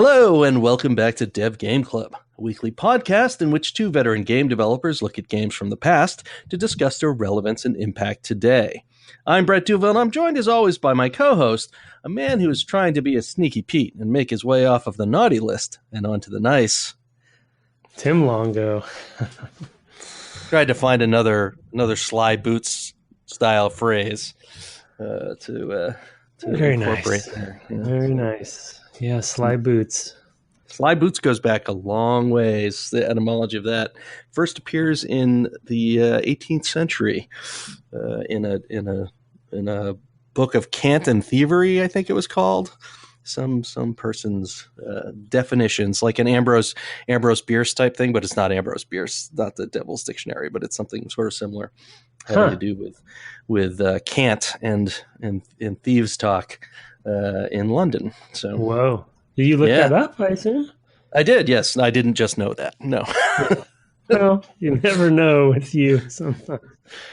Hello, and welcome back to Dev Game Club, a weekly podcast in which two veteran game developers look at games from the past to discuss their relevance and impact today. I'm Brett Duval, and I'm joined as always by my co-host, a man who is trying to be a sneaky Pete and make his way off of the naughty list and onto the nice. Tim Longo. Tried to find another Sly Boots style phrase to Very incorporate nice. there. Very nice. Yeah, Sly Boots. Sly Boots goes back a long ways. The etymology of that first appears in the 18th century in a book of cant and thievery, I think it was called. Some person's definitions, like an Ambrose Bierce type thing, but it's not Ambrose Bierce, not the Devil's Dictionary, but it's something sort of similar, having to do with cant and thieves talk in London. So, whoa! Did you look that up? I assume. I did. Yes, I didn't just know that. No. Well, you never know with you. Sometimes.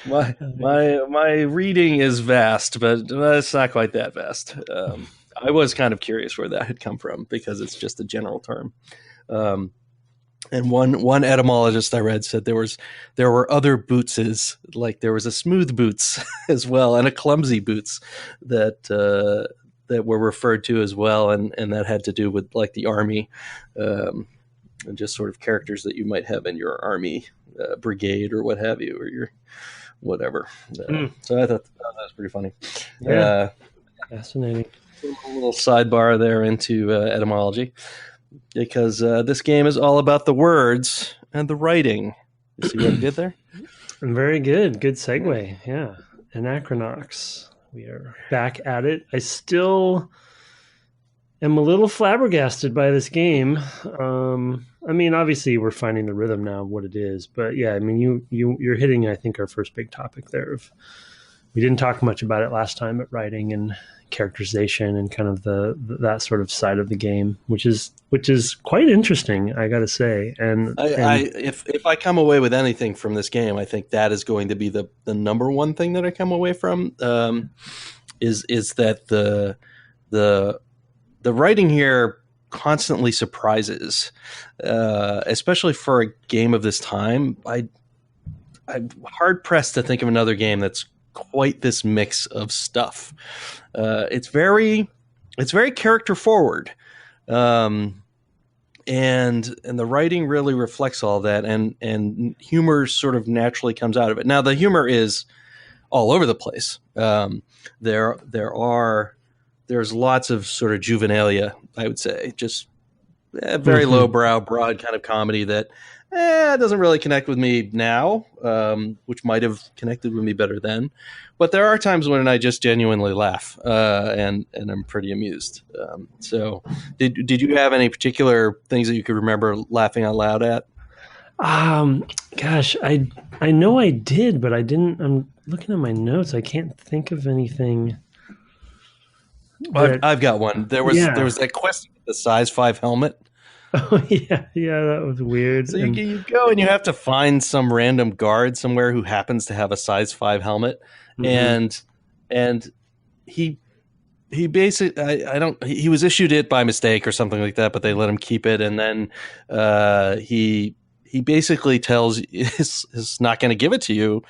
My reading is vast, but it's not quite that vast. I was kind of curious where that had come from because it's just a general term. And one etymologist I read said there were other bootses, like there was a smooth boots as well and a clumsy boots that were referred to as well, and that had to do with like the army and just sort of characters that you might have in your army brigade or what have you, or your whatever. So I thought that was pretty funny. Yeah, fascinating. A little sidebar there into etymology, because this game is all about the words and the writing. You see what I did there? Very good. Good segue. Yeah. Anachronox. We are back at it. I still am a little flabbergasted by this game. I mean, obviously we're finding the rhythm now of what it is, but yeah, I mean, you're hitting, I think, our first big topic there. We didn't talk much about it last time, but writing and characterization and kind of that sort of side of the game, which is quite interesting, I got to say. And if I come away with anything from this game, I think that is going to be the number one thing that I come away from. Is that the writing here constantly surprises, especially for a game of this time. I'm hard pressed to think of another game that's quite this mix of stuff. It's very character forward, and the writing really reflects all that, and humor sort of naturally comes out of it. Now the humor is all over the place. There's lots of sort of juvenilia, I would say, just very lowbrow, broad kind of comedy that doesn't really connect with me now, which might have connected with me better then. But there are times when I just genuinely laugh, and I'm pretty amused. So did you have any particular things that you could remember laughing out loud at? Gosh, I know I did, but I didn't. I'm looking at my notes. I can't think of anything. I've got one. There was that quest with the size 5 helmet. Oh yeah, that was weird. So you go and you have to find some random guard somewhere who happens to have a size 5 helmet, and he basically he was issued it by mistake or something like that, but they let him keep it, and then he basically tells is not going to give it to you,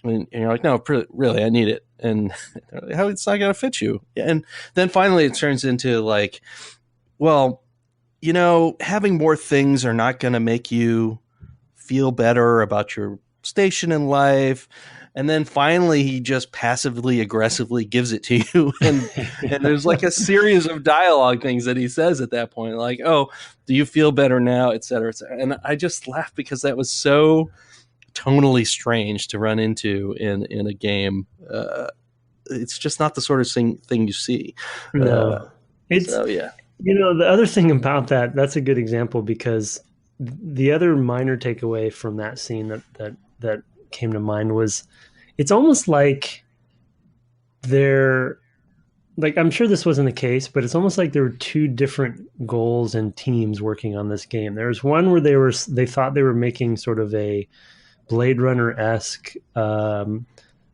and you're like, no, really, I need it, and how it's not going to fit you, and then finally it turns into like, well, you know, having more things are not going to make you feel better about your station in life. And then finally, he just passively aggressively gives it to you. And there's like a series of dialogue things that he says at that point, like, oh, do you feel better now, et cetera, et cetera. And I just laughed because that was so tonally strange to run into in a game. It's just not the sort of thing you see. No. Yeah. You know, the other thing about that's a good example, because the other minor takeaway from that scene that came to mind was it's almost like I'm sure this wasn't the case, but it's almost like there were two different goals and teams working on this game. There was one where they thought they were making sort of a Blade Runner-esque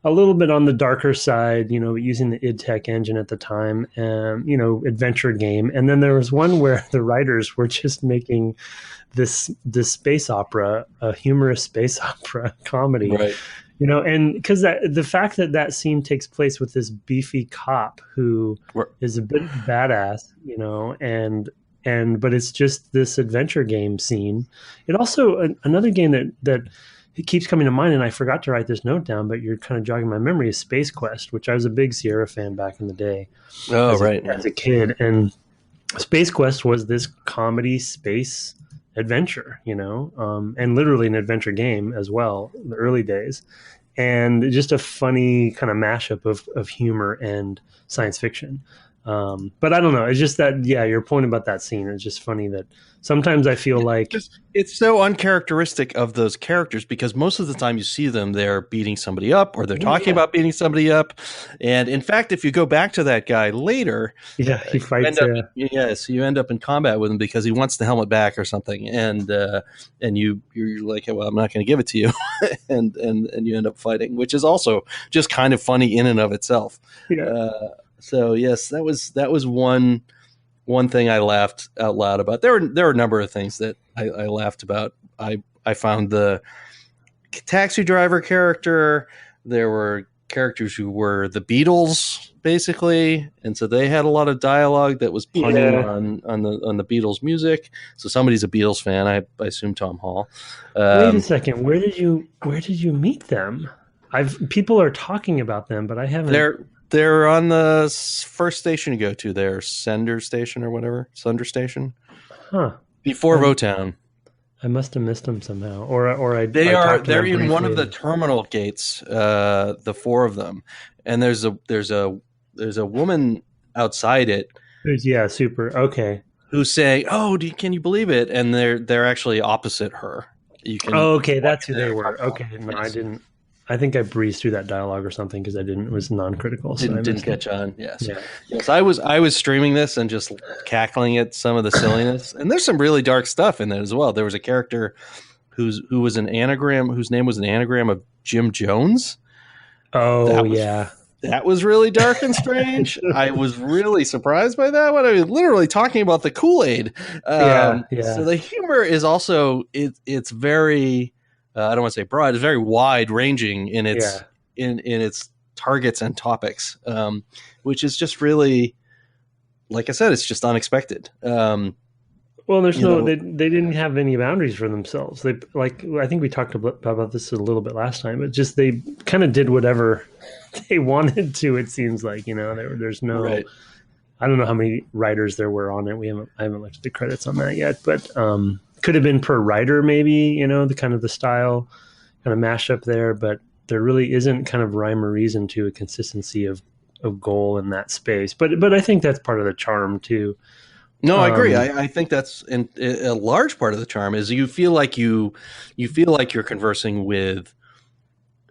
a little bit on the darker side, using the id Tech engine at the time, and adventure game. And then there was one where the writers were just making this space opera, a humorous space opera comedy, right. And because the fact that scene takes place with this beefy cop who is a bit badass, but it's just this adventure game scene. It also, another game that it keeps coming to mind, and I forgot to write this note down, but you're kind of jogging my memory, is Space Quest, which I was a big Sierra fan back in the day. Oh, right. As a kid. And Space Quest was this comedy space adventure, and literally an adventure game as well in the early days. And just a funny kind of mashup of humor and science fiction. But I don't know. It's just that, your point about that scene is just funny that sometimes I feel like it's so uncharacteristic of those characters, because most of the time you see them, they're beating somebody up or they're talking about beating somebody up. And in fact, if you go back to that guy later, he fights. So you end up in combat with him because he wants the helmet back or something. And you're like, well, I'm not going to give it to you. and you end up fighting, which is also just kind of funny in and of itself. Yeah. So yes, that was one thing I laughed out loud about. There were a number of things that I laughed about. I found the taxi driver character. There were characters who were the Beatles, basically, and so they had a lot of dialogue that was punning on the Beatles music. So somebody's a Beatles fan. I assume Tom Hall. Wait a second. Where did you meet them? People are talking about them, but I haven't. They're on the first station you go to. Their Sender Station or whatever. Sunder Station. Huh. Before Votowne. I must have missed them somehow. Or they're in one of the terminal gates, the four of them. And there's a woman outside it. Yeah, super. Okay. Who's saying, "Oh, can you believe it?" And they're actually opposite her. Okay, that's who they were. Okay, no, I didn't. I think I breezed through that dialogue or something because it was non-critical. So didn't catch on. Yes. Yeah. Yes. I was streaming this and just cackling at some of the silliness. And there's some really dark stuff in that as well. There was a character who was an anagram, whose name was an anagram of Jim Jones. Oh, yeah. That was really dark and strange. I was really surprised by that one. I was literally talking about the Kool-Aid. Yeah. So the humor is also it's very. I don't want to say broad. It's very wide-ranging in its in its targets and topics, which is just really, like I said, it's just unexpected. Well, they didn't have any boundaries for themselves. I think we talked about this a little bit last time, but just they kind of did whatever they wanted to. It seems like there's no. Right. I don't know how many writers there were on it. I haven't looked at the credits on that yet, but. Could have been per writer, maybe, the kind of the style kind of mashup there, but there really isn't kind of rhyme or reason to a consistency of goal in that space. But I think that's part of the charm too. No, I agree. I think that's a large part of the charm is you feel like you're conversing with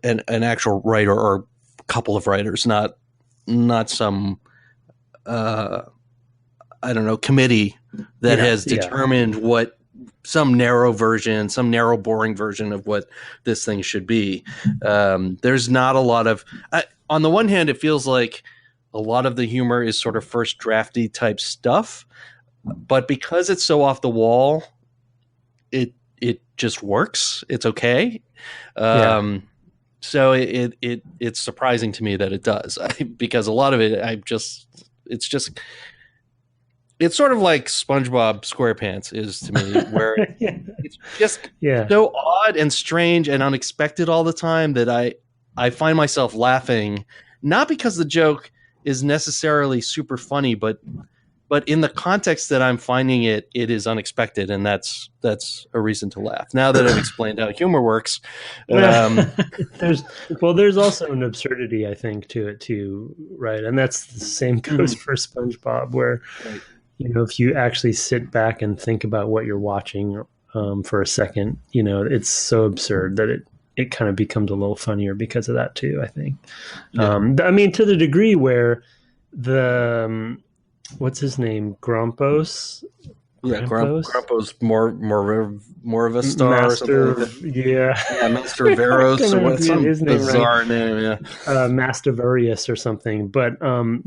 an actual writer or a couple of writers, not some I don't know, committee that has determined what some narrow, boring version of what this thing should be. There's not a lot of, on the one hand, it feels like a lot of the humor is sort of first drafty type stuff, but because it's so off the wall, it just works. It's okay. So it's surprising to me that it does, because a lot of it, it's sort of like SpongeBob SquarePants is to me, where it's just so odd and strange and unexpected all the time that I find myself laughing, not because the joke is necessarily super funny, but in the context that I'm finding it is unexpected, and that's a reason to laugh. Now that I've explained how humor works, there's also an absurdity, I think, to it too, right? And that's the same goes for SpongeBob, where. Right. If you actually sit back and think about what you're watching for a second, it's so absurd that it kind of becomes a little funnier because of that too, I think. Yeah. To the degree where the, what's his name? Grumpos, Yeah, Grumpos? Grumpos more of a star. Master, Or something like yeah. Master Veros or what? Some His name bizarre right. name. Yeah, Mastavarius or something. But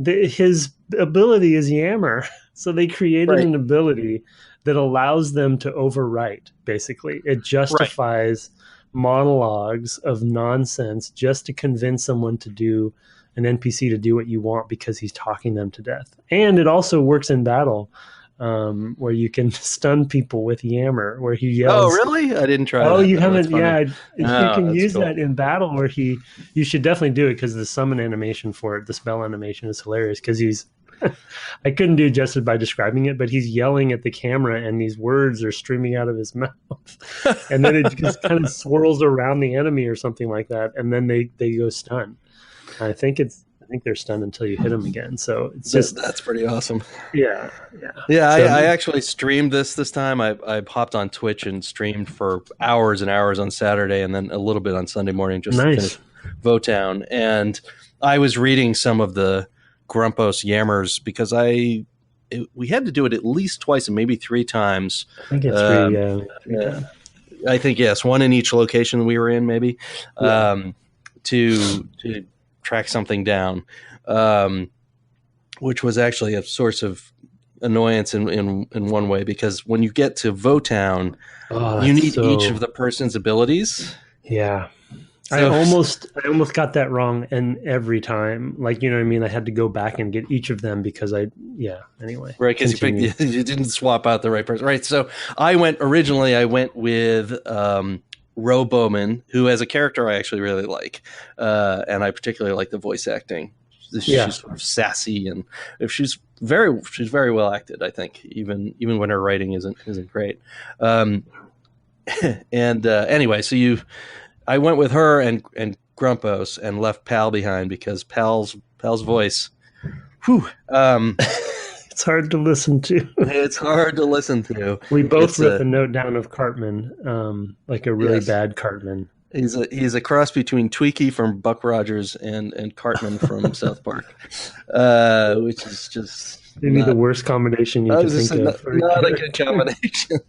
his ability is Yammer. So they created right, an ability that allows them to overwrite, basically. It right. justifies monologues of nonsense just to convince someone to do an NPC to do what you want because he's talking them to death. And it also works in battle. Where you can stun people with Yammer, where he Oh, yells, really? I didn't try "Oh, that you though. That's haven't? funny. Yeah, you Oh, can that's use cool. that in battle." Where you should definitely do it because the summon animation for it, the spell animation, is hilarious. Because he's, I couldn't do justice by describing it, but he's yelling at the camera, and these words are streaming out of his mouth, and then it just kind of swirls around the enemy or something like that, and then they go stun. I think they're stunned until you hit them again. So it's just That's pretty awesome. yeah. Yeah, So, I actually streamed this time. I hopped on Twitch and streamed for hours and hours on Saturday, and then a little bit on Sunday morning just to finish Votowne. And I was reading some of the Grumpos Yammers because we had to do it at least twice and maybe 3 times. I think it's three times. I think yes, one in each location we were in, maybe to track something down, which was actually a source of annoyance in one way, because when you get to Votowne, you need each of the person's abilities. Yeah. So, I almost got that wrong, and every time, like, you know what I mean, I had to go back and get each of them because anyway. Right, because you didn't swap out the right person. Right, so I went with Rho Bowman, who as a character I actually really like, and I particularly like the voice acting. She's sort of sassy, and she's very well acted, I think, even when her writing isn't great. Anyway, so I went with her and Grumpos and left Pal behind because Pal's voice, it's hard to listen to. It's hard to listen to. We both wrote the note down of Cartman, like a really bad Cartman. He's a cross between Tweaky from Buck Rogers and Cartman from South Park, which is just maybe the worst combination you could think of. Not a good combination.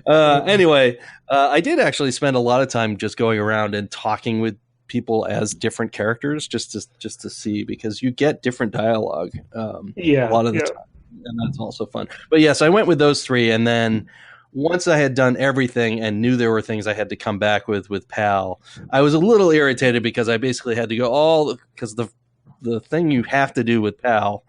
Anyway, I did actually spend a lot of time just going around and talking with people as different characters just to see, because you get different dialogue a lot of the time, and that's also fun. But yes, I went with those 3, and then once I had done everything and knew there were things I had to come back with Pal, I was a little irritated because I basically had to go because the thing you have to do with Pal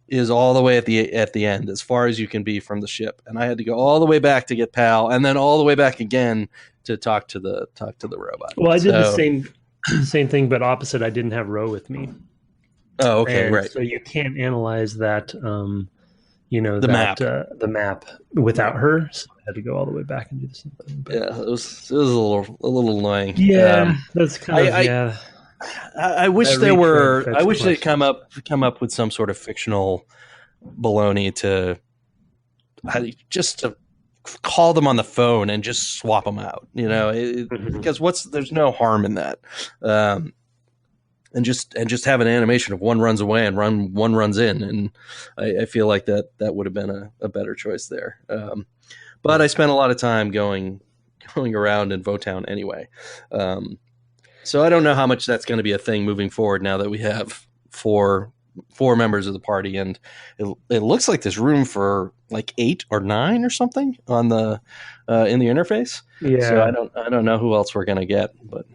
is all the way at the end, as far as you can be from the ship, and I had to go all the way back to get Pal, and then all the way back again to talk to the robot. Well, I did the same thing, but opposite. I didn't have Rho with me. Oh, okay, right. So you can't analyze that, the map without her. So I had to go all the way back and do the same thing. But, yeah, it was a little annoying. Yeah, that's kind of I wish there were. I wish they'd come up with some sort of fictional baloney to call them on the phone and just swap them out. Because there's no harm in that, and just have an animation of one runs away and one runs in, and I feel like that would have been a better choice there. But I spent a lot of time going around in Votowne anyway. So I don't know how much that's going to be a thing moving forward now that we have four members of the party, and it looks like there's room for like 8 or 9 or something on the in the interface. Yeah. So I don't know who else we're going to get, but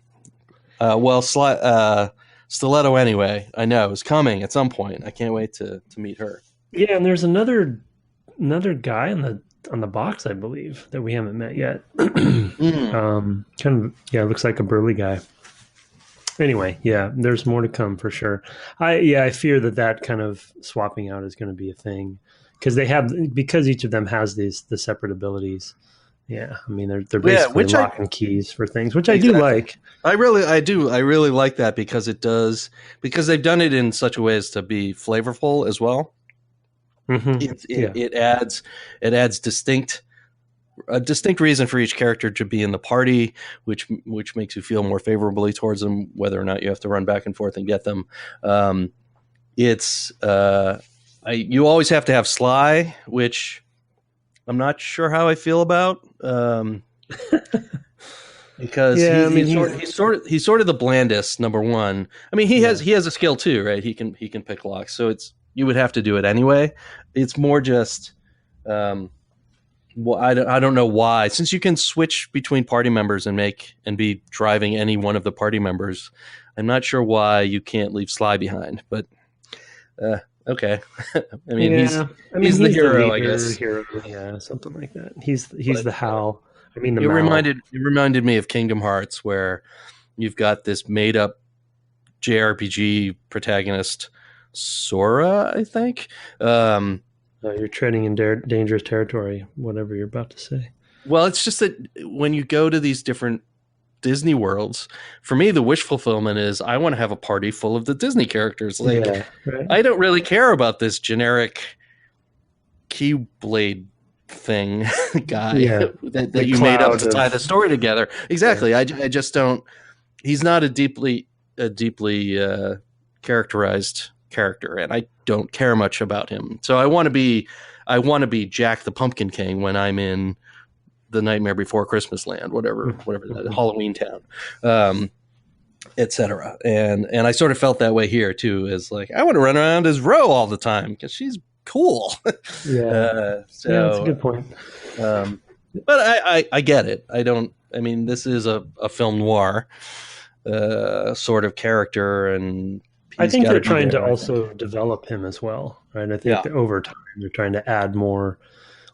Stiletto anyway, I know is coming at some point. I can't wait to meet her. Yeah, and there's another guy on the box, I believe, that we haven't met yet. Looks like a burly guy. Anyway, yeah, there's more to come for sure. I fear that kind of swapping out is going to be a thing because each of them has the separate abilities. Yeah, I mean they're basically lock and keys for things, which I do like. I really like that because they've done it in such a way as to be flavorful as well. Mm-hmm. It adds a distinct reason for each character to be in the party, which makes you feel more favorably towards them, whether or not you have to run back and forth and get them. You always have to have Sly, which I'm not sure how I feel about. Because he's sort of the blandest, number one. I mean, he has a skill too, right? He can pick locks, so you would have to do it anyway. It's more just, well, I don't know why. Since you can switch between party members and be driving any one of the party members, I'm not sure why you can't leave Sly behind. But okay, I mean, he's the hero, I guess. Yeah, something like that. He's the Hal. I mean, it reminded me of Kingdom Hearts, where you've got this made up JRPG protagonist, Sora, I think. You're treading in dangerous territory, whatever you're about to say. Well, it's just that when you go to these different Disney worlds, for me, the wish fulfillment is I want to have a party full of the Disney characters. Right. I don't really care about this generic Keyblade thing guy that you made up to tie the story together. Exactly. Yeah. I just don't. He's not a deeply characterized character, and I don't care much about him. So I want to be Jack the Pumpkin King when I'm in the Nightmare Before Christmas land, whatever Halloween Town, etc. And I sort of felt that way here too. As like I want to run around as Rho all the time because she's cool. That's a good point. But I get it. I mean, this is a film noir sort of character, and I think they're trying to also develop him as well, right? I think that over time they're trying to add more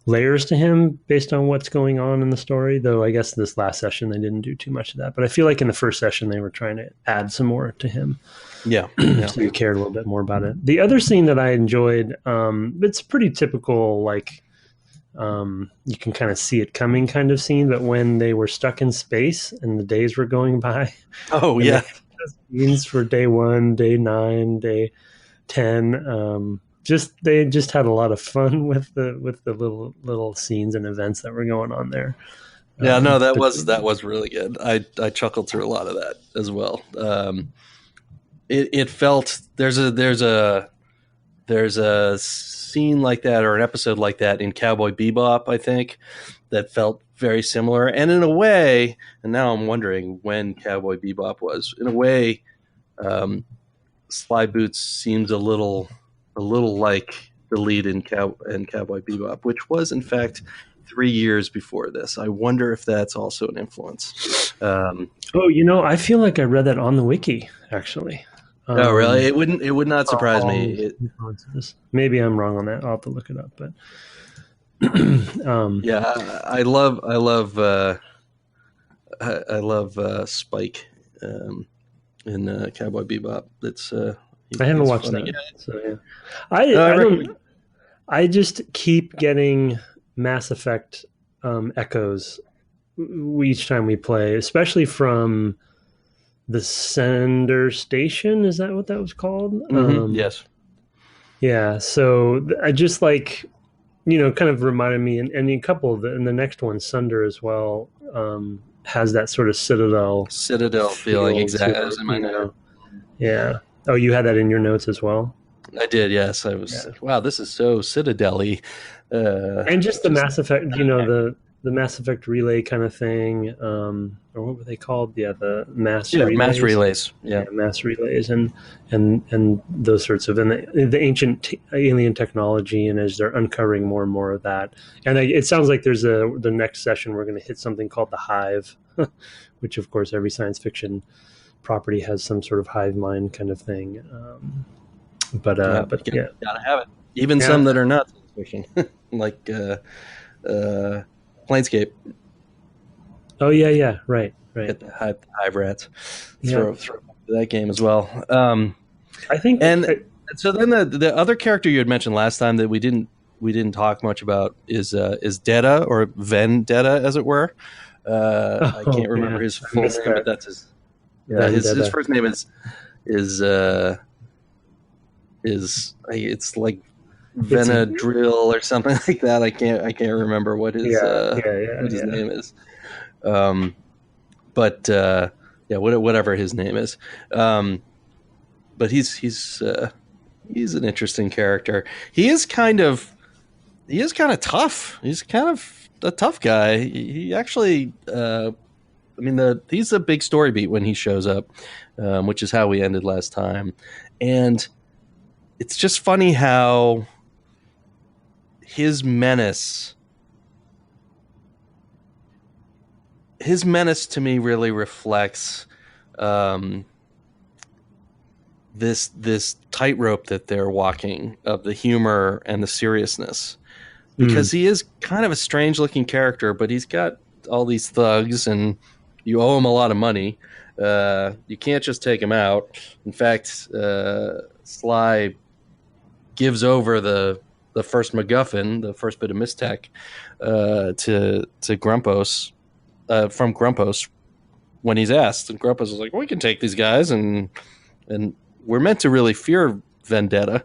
layers to him based on what's going on in the story, though I guess this last session they didn't do too much of that. But I feel like in the first session they were trying to add some more to him. Yeah. So you cared a little bit more about it. The other scene that I enjoyed, it's pretty typical, like you can kind of see it coming kind of scene, but when they were stuck in space and the days were going by. Oh, yeah. Scenes for day 1, day 9, day 10. They just had a lot of fun with the little scenes and events that were going on there. Yeah, no, that was really good. I chuckled through a lot of that as well. It felt there's a scene like that or an episode like that in Cowboy Bebop, I think, that felt very similar. And in a way, and now I'm wondering when Cowboy Bebop was. In a way, Sly Boots seems a little like the lead in Cowboy Bebop, which was in fact 3 years before this. I wonder if that's also an influence. I feel like I read that on the wiki actually. Oh, really? It would not surprise me. Maybe I'm wrong on that. I'll have to look it up. But yeah, I love Spike in Cowboy Bebop. It's I haven't watched that. So yeah, I just keep getting Mass Effect echoes each time we play, especially from the Sender Station. Is that what that was called? Mm-hmm. Yes. Yeah. So I just like, kind of reminded me, and a couple of and the next one, Sunder as well, has that sort of Citadel feeling. Exactly. As in my note. Yeah. Oh, you had that in your notes as well? I did. Yes. I was like, wow, this is so Citadel-y. And just the Mass Effect, the Mass Effect relay kind of thing, or what were they called? Yeah, the mass relays. Mass relays. Yeah, mass relays, and those sorts of the ancient alien technology, and as they're uncovering more and more of that, and it sounds like there's the next session we're going to hit something called the Hive, which of course every science fiction property has some sort of hive mind kind of thing. But yeah, gotta have it. Even some that are not science fiction, like Planescape. Oh yeah, right. Get the hive rats. Throw that game as well. I think, so then the other character you had mentioned last time that we didn't talk much about is Detta, or Vendetta, as it were. I can't remember his full name, but that's his. Yeah, his first name is it's like Venadrill or something like that. I can't remember what his his name is. Whatever his name is. But he's an interesting character. He is kind of he is kind of tough. He's kind of a tough guy. He actually, he's a big story beat when he shows up, which is how we ended last time. And it's just funny how his menace to me really reflects this tightrope that they're walking of the humor and the seriousness, because he is kind of a strange looking character, but he's got all these thugs and you owe him a lot of money. You can't just take him out. In fact, Sly gives over the first MacGuffin, the first bit of mistech, to Grumpos, from Grumpos when he's asked, and Grumpos is like, "We can take these guys," and we're meant to really fear Vendetta.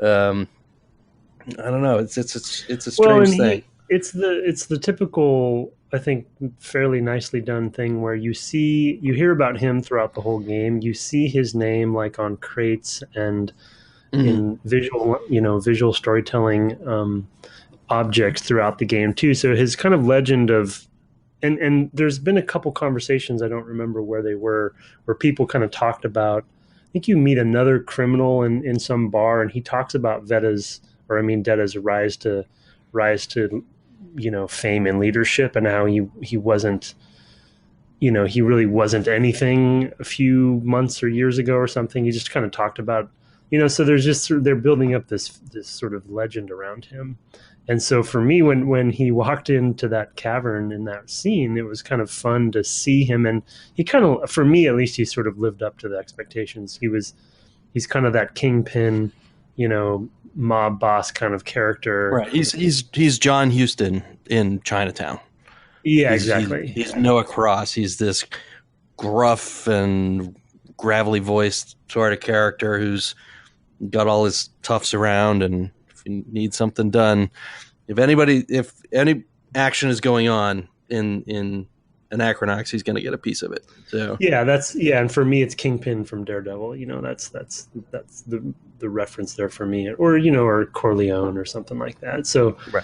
I don't know. It's a strange thing. It's the typical, I think, fairly nicely done thing where you hear about him throughout the whole game. You see his name like on crates and in visual storytelling objects throughout the game too. So his kind of legend of, and there's been a couple conversations, I don't remember where they were, where people kind of talked about, I think you meet another criminal in some bar and he talks about Detta's rise to fame and leadership, and how he wasn't, he really wasn't anything a few months or years ago or something. He just kind of talked about, so they're building up this sort of legend around him. And so for me, when he walked into that cavern in that scene, it was kind of fun to see him. And he kind of, for me at least, he sort of lived up to the expectations. He's kind of that kingpin, mob boss kind of character. Right. He's John Huston in Chinatown. Yeah, exactly. He's Noah Cross. He's this gruff and gravelly voiced sort of character who's got all his toughs around, and if you need something done, if any action is going on in Anachronox, he's going to get a piece of it. So and for me, it's Kingpin from Daredevil. That's the reference there for me, or Corleone or something like that. So, right.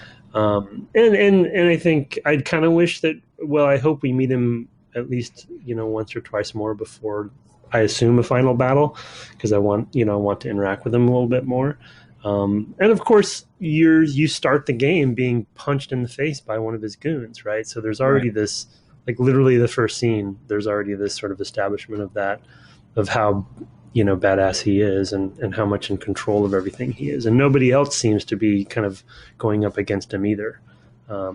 And I think I'd kind of wish that. Well, I hope we meet him at least once or twice more before, I assume, a final battle, because I want to interact with him a little bit more. And of course, you start the game being punched in the face by one of his goons, right? So there's already this, like literally the first scene, there's already this sort of establishment of that, of how badass he is and how much in control of everything he is, and nobody else seems to be kind of going up against him either.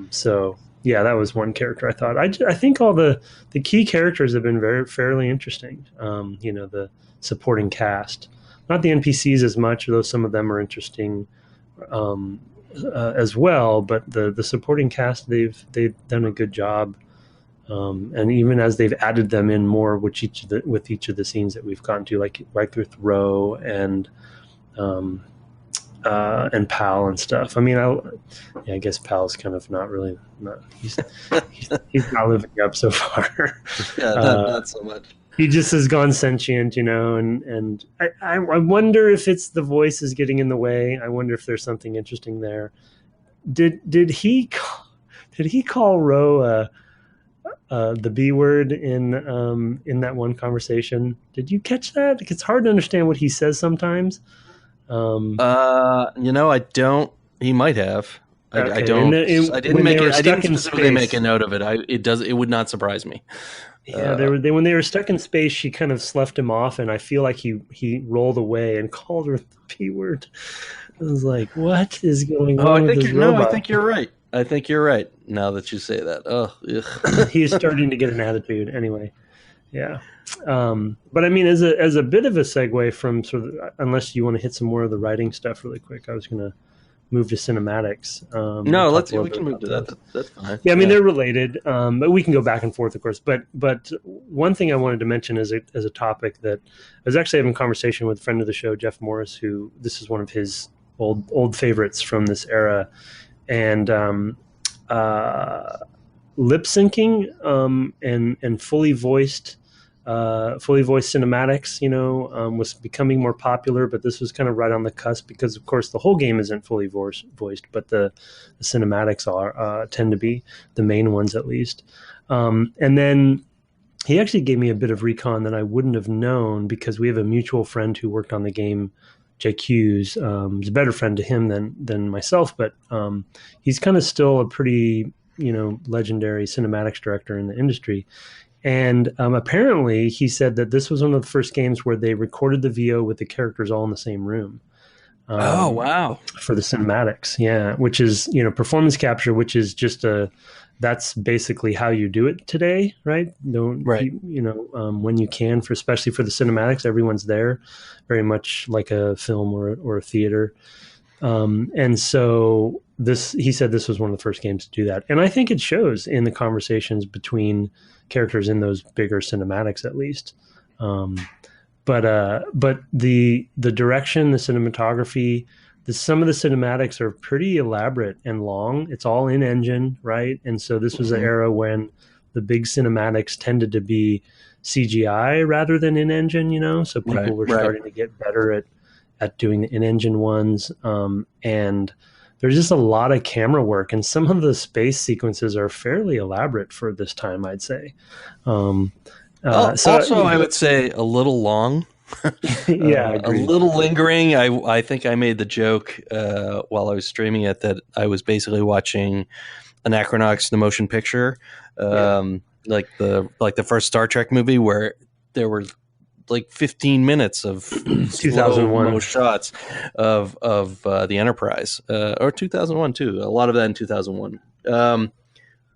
So yeah, that was one character I thought. I think all the key characters have been fairly interesting. The supporting cast, not the NPCs as much, though some of them are interesting as well. But the supporting cast, they've done a good job. And even as they've added them in more with each of the scenes that we've gotten to, like with Rho and Pal and stuff. I mean, I guess Pal's kind of he's not living up so far. Yeah, not so much. He just has gone sentient, and I wonder if it's the voice is getting in the way. I wonder if there's something interesting there. Did he call Rho the B word in that one conversation? Did you catch that? It's hard to understand what he says sometimes. I don't. He might have. Okay. I don't. I didn't specifically make a note of it. It would not surprise me. Yeah, when they were stuck in space, she kind of sloughed him off, and I feel like he rolled away and called her the P word. I was like, "What is going on?" I think you're right. I think you're right. Now that you say that, he's starting to get an attitude. Anyway, yeah. But I mean, as a bit of a segue from sort of, unless you want to hit some more of the writing stuff really quick, I was going to move to cinematics. We can move to that. That's fine. Yeah, I mean, they're related, but we can go back and forth, of course. But one thing I wanted to mention as a topic that I was actually having a conversation with a friend of the show, Jeff Morris, who this is one of his old favorites from this era, and lip syncing and fully voiced fully voiced cinematics, was becoming more popular, but this was kind of right on the cusp because, of course, the whole game isn't fully voiced, but the cinematics tend to be the main ones, at least. And then he actually gave me a bit of recon that I wouldn't have known because we have a mutual friend who worked on the game, Jake Hughes. He's a better friend to him than myself, but he's kind of still a pretty legendary cinematics director in the industry. And apparently he said that this was one of the first games where they recorded the VO with the characters all in the same room. Oh, wow. For the cinematics. Yeah. Which is, performance capture, which is just that's basically how you do it today, right? Right. When you can, especially for the cinematics, everyone's there, very much like a film or a theater. And so he said this was one of the first games to do that. And I think it shows in the conversations between characters in those bigger cinematics, at least. But the direction, the cinematography, some of the cinematics are pretty elaborate and long. It's all in engine, right? And so this was an era when the big cinematics tended to be CGI rather than in engine, so people were starting to get better at doing the in engine ones. And there's just a lot of camera work, and some of the space sequences are fairly elaborate for this time, I'd say. I would say a little long. Yeah, a little lingering. I think I made the joke while I was streaming it that I was basically watching Anachronox, the motion picture, like the first Star Trek movie, where there were like 15 minutes of 2001 shots of the Enterprise, or 2001 too. A lot of that in 2001.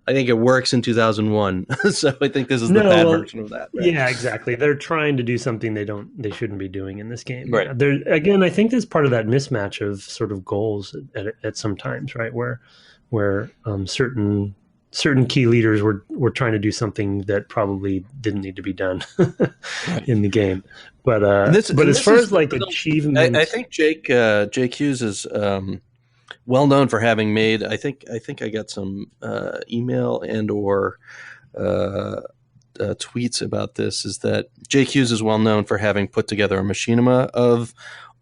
I think it works in 2001, so I think this is the bad version of that. Right? Yeah, exactly. They're trying to do something they shouldn't be doing in this game. Right. Again, I think there's part of that mismatch of sort of goals at some times, right? Where certain key leaders were trying to do something that probably didn't need to be done in the game. But as far as like achievements, I think Jake Hughes is well known for having made. I think I got some email and or tweets about this. Is that Jake Hughes is well known for having put together a machinima of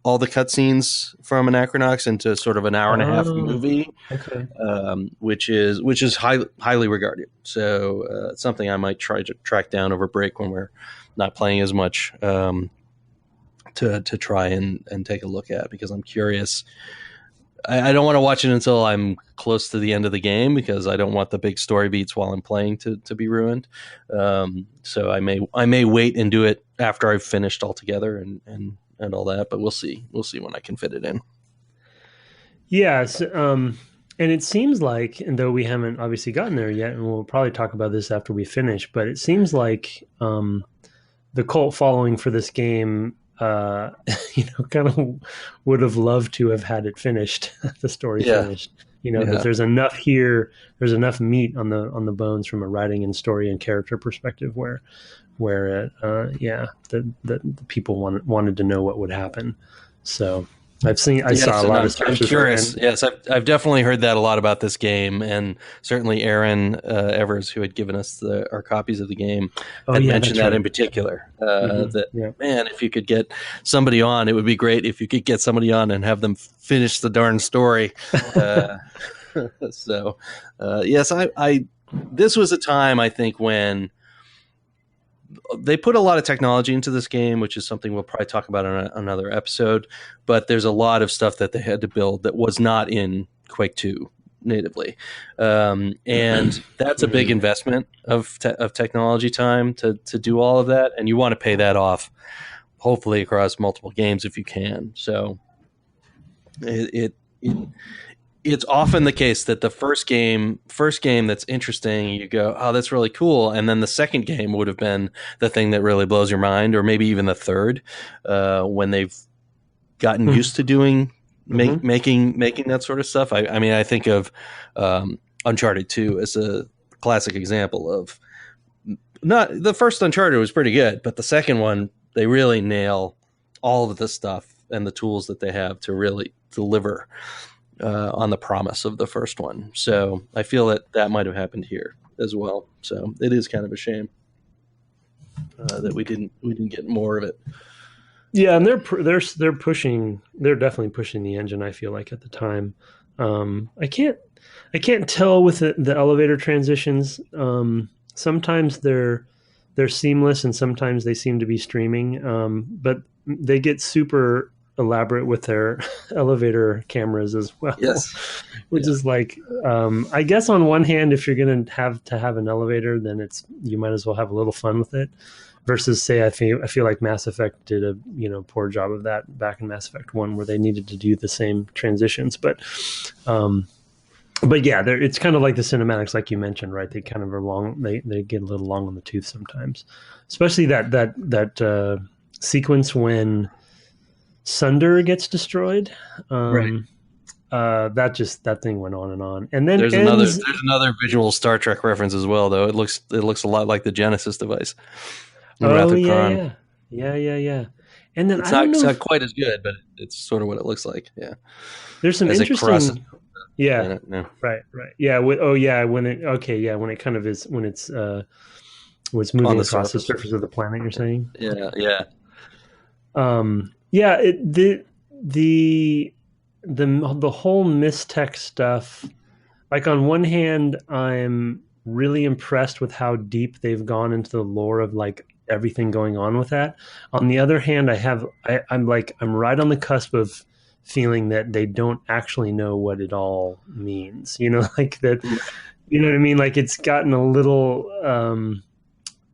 all the cutscenes from Anachronox into sort of an hour and a half movie, which is highly regarded. So it's something I might try to track down over break when we're not playing as much, to try and take a look at, because I'm curious. I don't want to watch it until I'm close to the end of the game, because I don't want the big story beats while I'm playing to be ruined. So I may wait and do it after I've finished altogether and all that, but we'll see when I can fit it in. Yes. And it seems like, and though we haven't obviously gotten there yet, and we'll probably talk about this after we finish, but it seems like the cult following for this game, kind of would have loved to have had it finished, the story finished. That there's enough here, there's enough meat on the bones from a writing and story and character perspective where the people wanted to know what would happen. So I saw a lot of I'm curious. Yes, I've definitely heard that a lot about this game, and certainly Aaron Evers, who had given us our copies of the game, had mentioned that in particular. Man, if you could get somebody on, it would be great if you could get somebody on and have them finish the darn story. So, yes, this was a time, I think, when they put a lot of technology into this game, which is something we'll probably talk about on another episode. But there's a lot of stuff that they had to build that was not in Quake 2 natively. And that's a big investment of technology time to do all of that. And you want to pay that off, hopefully, across multiple games if you can. So it's often the case that the first game that's interesting, you go, oh, that's really cool. And then the second game would have been the thing that really blows your mind, or maybe even the third, when they've gotten used to doing, making that sort of stuff. I mean, I think of Uncharted 2 as a classic example of, not the first Uncharted was pretty good, but the second one, they really nail all of the stuff and the tools that they have to really deliver on the promise of the first one. So I feel that might have happened here as well. So it is kind of a shame. that we didn't get more of it. Yeah, and they're definitely pushing the engine. I feel like at the time, I can't tell with the elevator transitions. Sometimes they're seamless, and sometimes they seem to be streaming. But they get super elaborate with their elevator cameras as well. Yes, which is like, I guess on one hand, if you're going to have an elevator, then you might as well have a little fun with it. Versus, say, I feel like Mass Effect did a poor job of that back in Mass Effect 1, where they needed to do the same transitions. But yeah, it's kind of like the cinematics, like you mentioned, right? They kind of are long. They get a little long on the tooth sometimes, especially that sequence when Sunder gets destroyed. Right. That thing went on and on, and then there's another visual Star Trek reference as well, though. It looks a lot like the Genesis device. Oh yeah. And then it's not quite as good, but it's sort of what it looks like. Yeah, there's some interesting. Yeah. No. Right. Yeah. When it kind of is when it's moving across the surface of the planet. You're saying. Yeah. Yeah. The whole mistech stuff. Like, on one hand, I'm really impressed with how deep they've gone into the lore of like everything going on with that. On the other hand, I'm right on the cusp of feeling that they don't actually know what it all means. Like that. You know what I mean? Like, it's gotten a little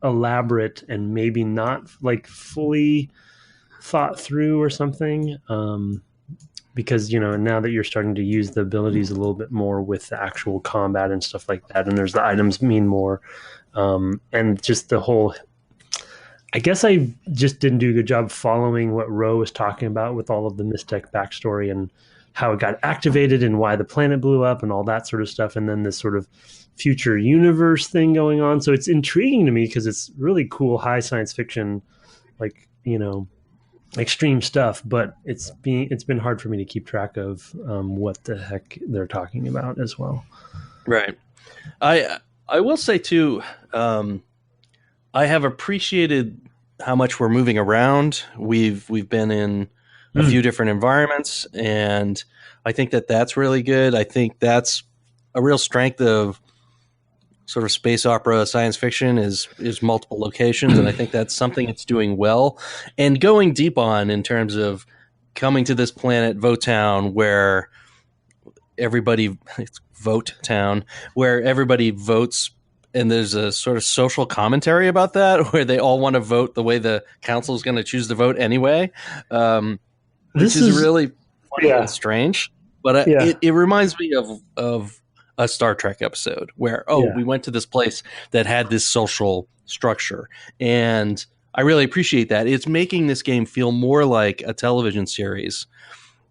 elaborate and maybe not like fully thought through or something. Because, now that you're starting to use the abilities a little bit more with the actual combat and stuff like that, and there's the items mean more, and just the whole, I guess I just didn't do a good job following what Rho was talking about with all of the Mistech backstory and how it got activated and why the planet blew up and all that sort of stuff. And then this sort of future universe thing going on. So it's intriguing to me because it's really cool, high science fiction, like, extreme stuff, but it's been hard for me to keep track of what the heck they're talking about as well. Right. I will say too, I have appreciated how much we're moving around. We've been in a few different environments, and I think that's really good. I think that's a real strength of sort of space opera science fiction is multiple locations, and I think that's something it's doing well and going deep on in terms of coming to this planet Votowne where everybody votes, and there's a sort of social commentary about that where they all want to vote the way the council is going to choose to vote anyway. This is really funny and strange, but it reminds me of a Star Trek episode where, we went to this place that had this social structure. And I really appreciate that. It's making this game feel more like a television series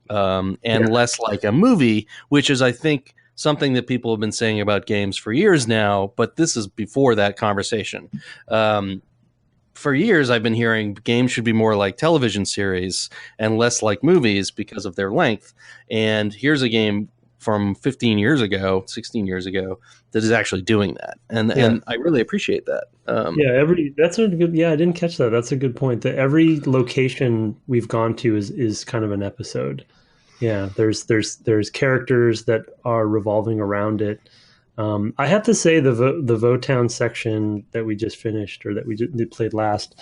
and less like a movie, which is, I think, something that people have been saying about games for years now, but this is before that conversation. For years, I've been hearing games should be more like television series and less like movies because of their length. And here's a game from 16 years ago, that is actually doing that. And I really appreciate that. That's a good, I didn't catch that. That's a good point, that every location we've gone to is kind of an episode. Yeah. There's characters that are revolving around it. I have to say the Votowne section that we just finished, or that we played last,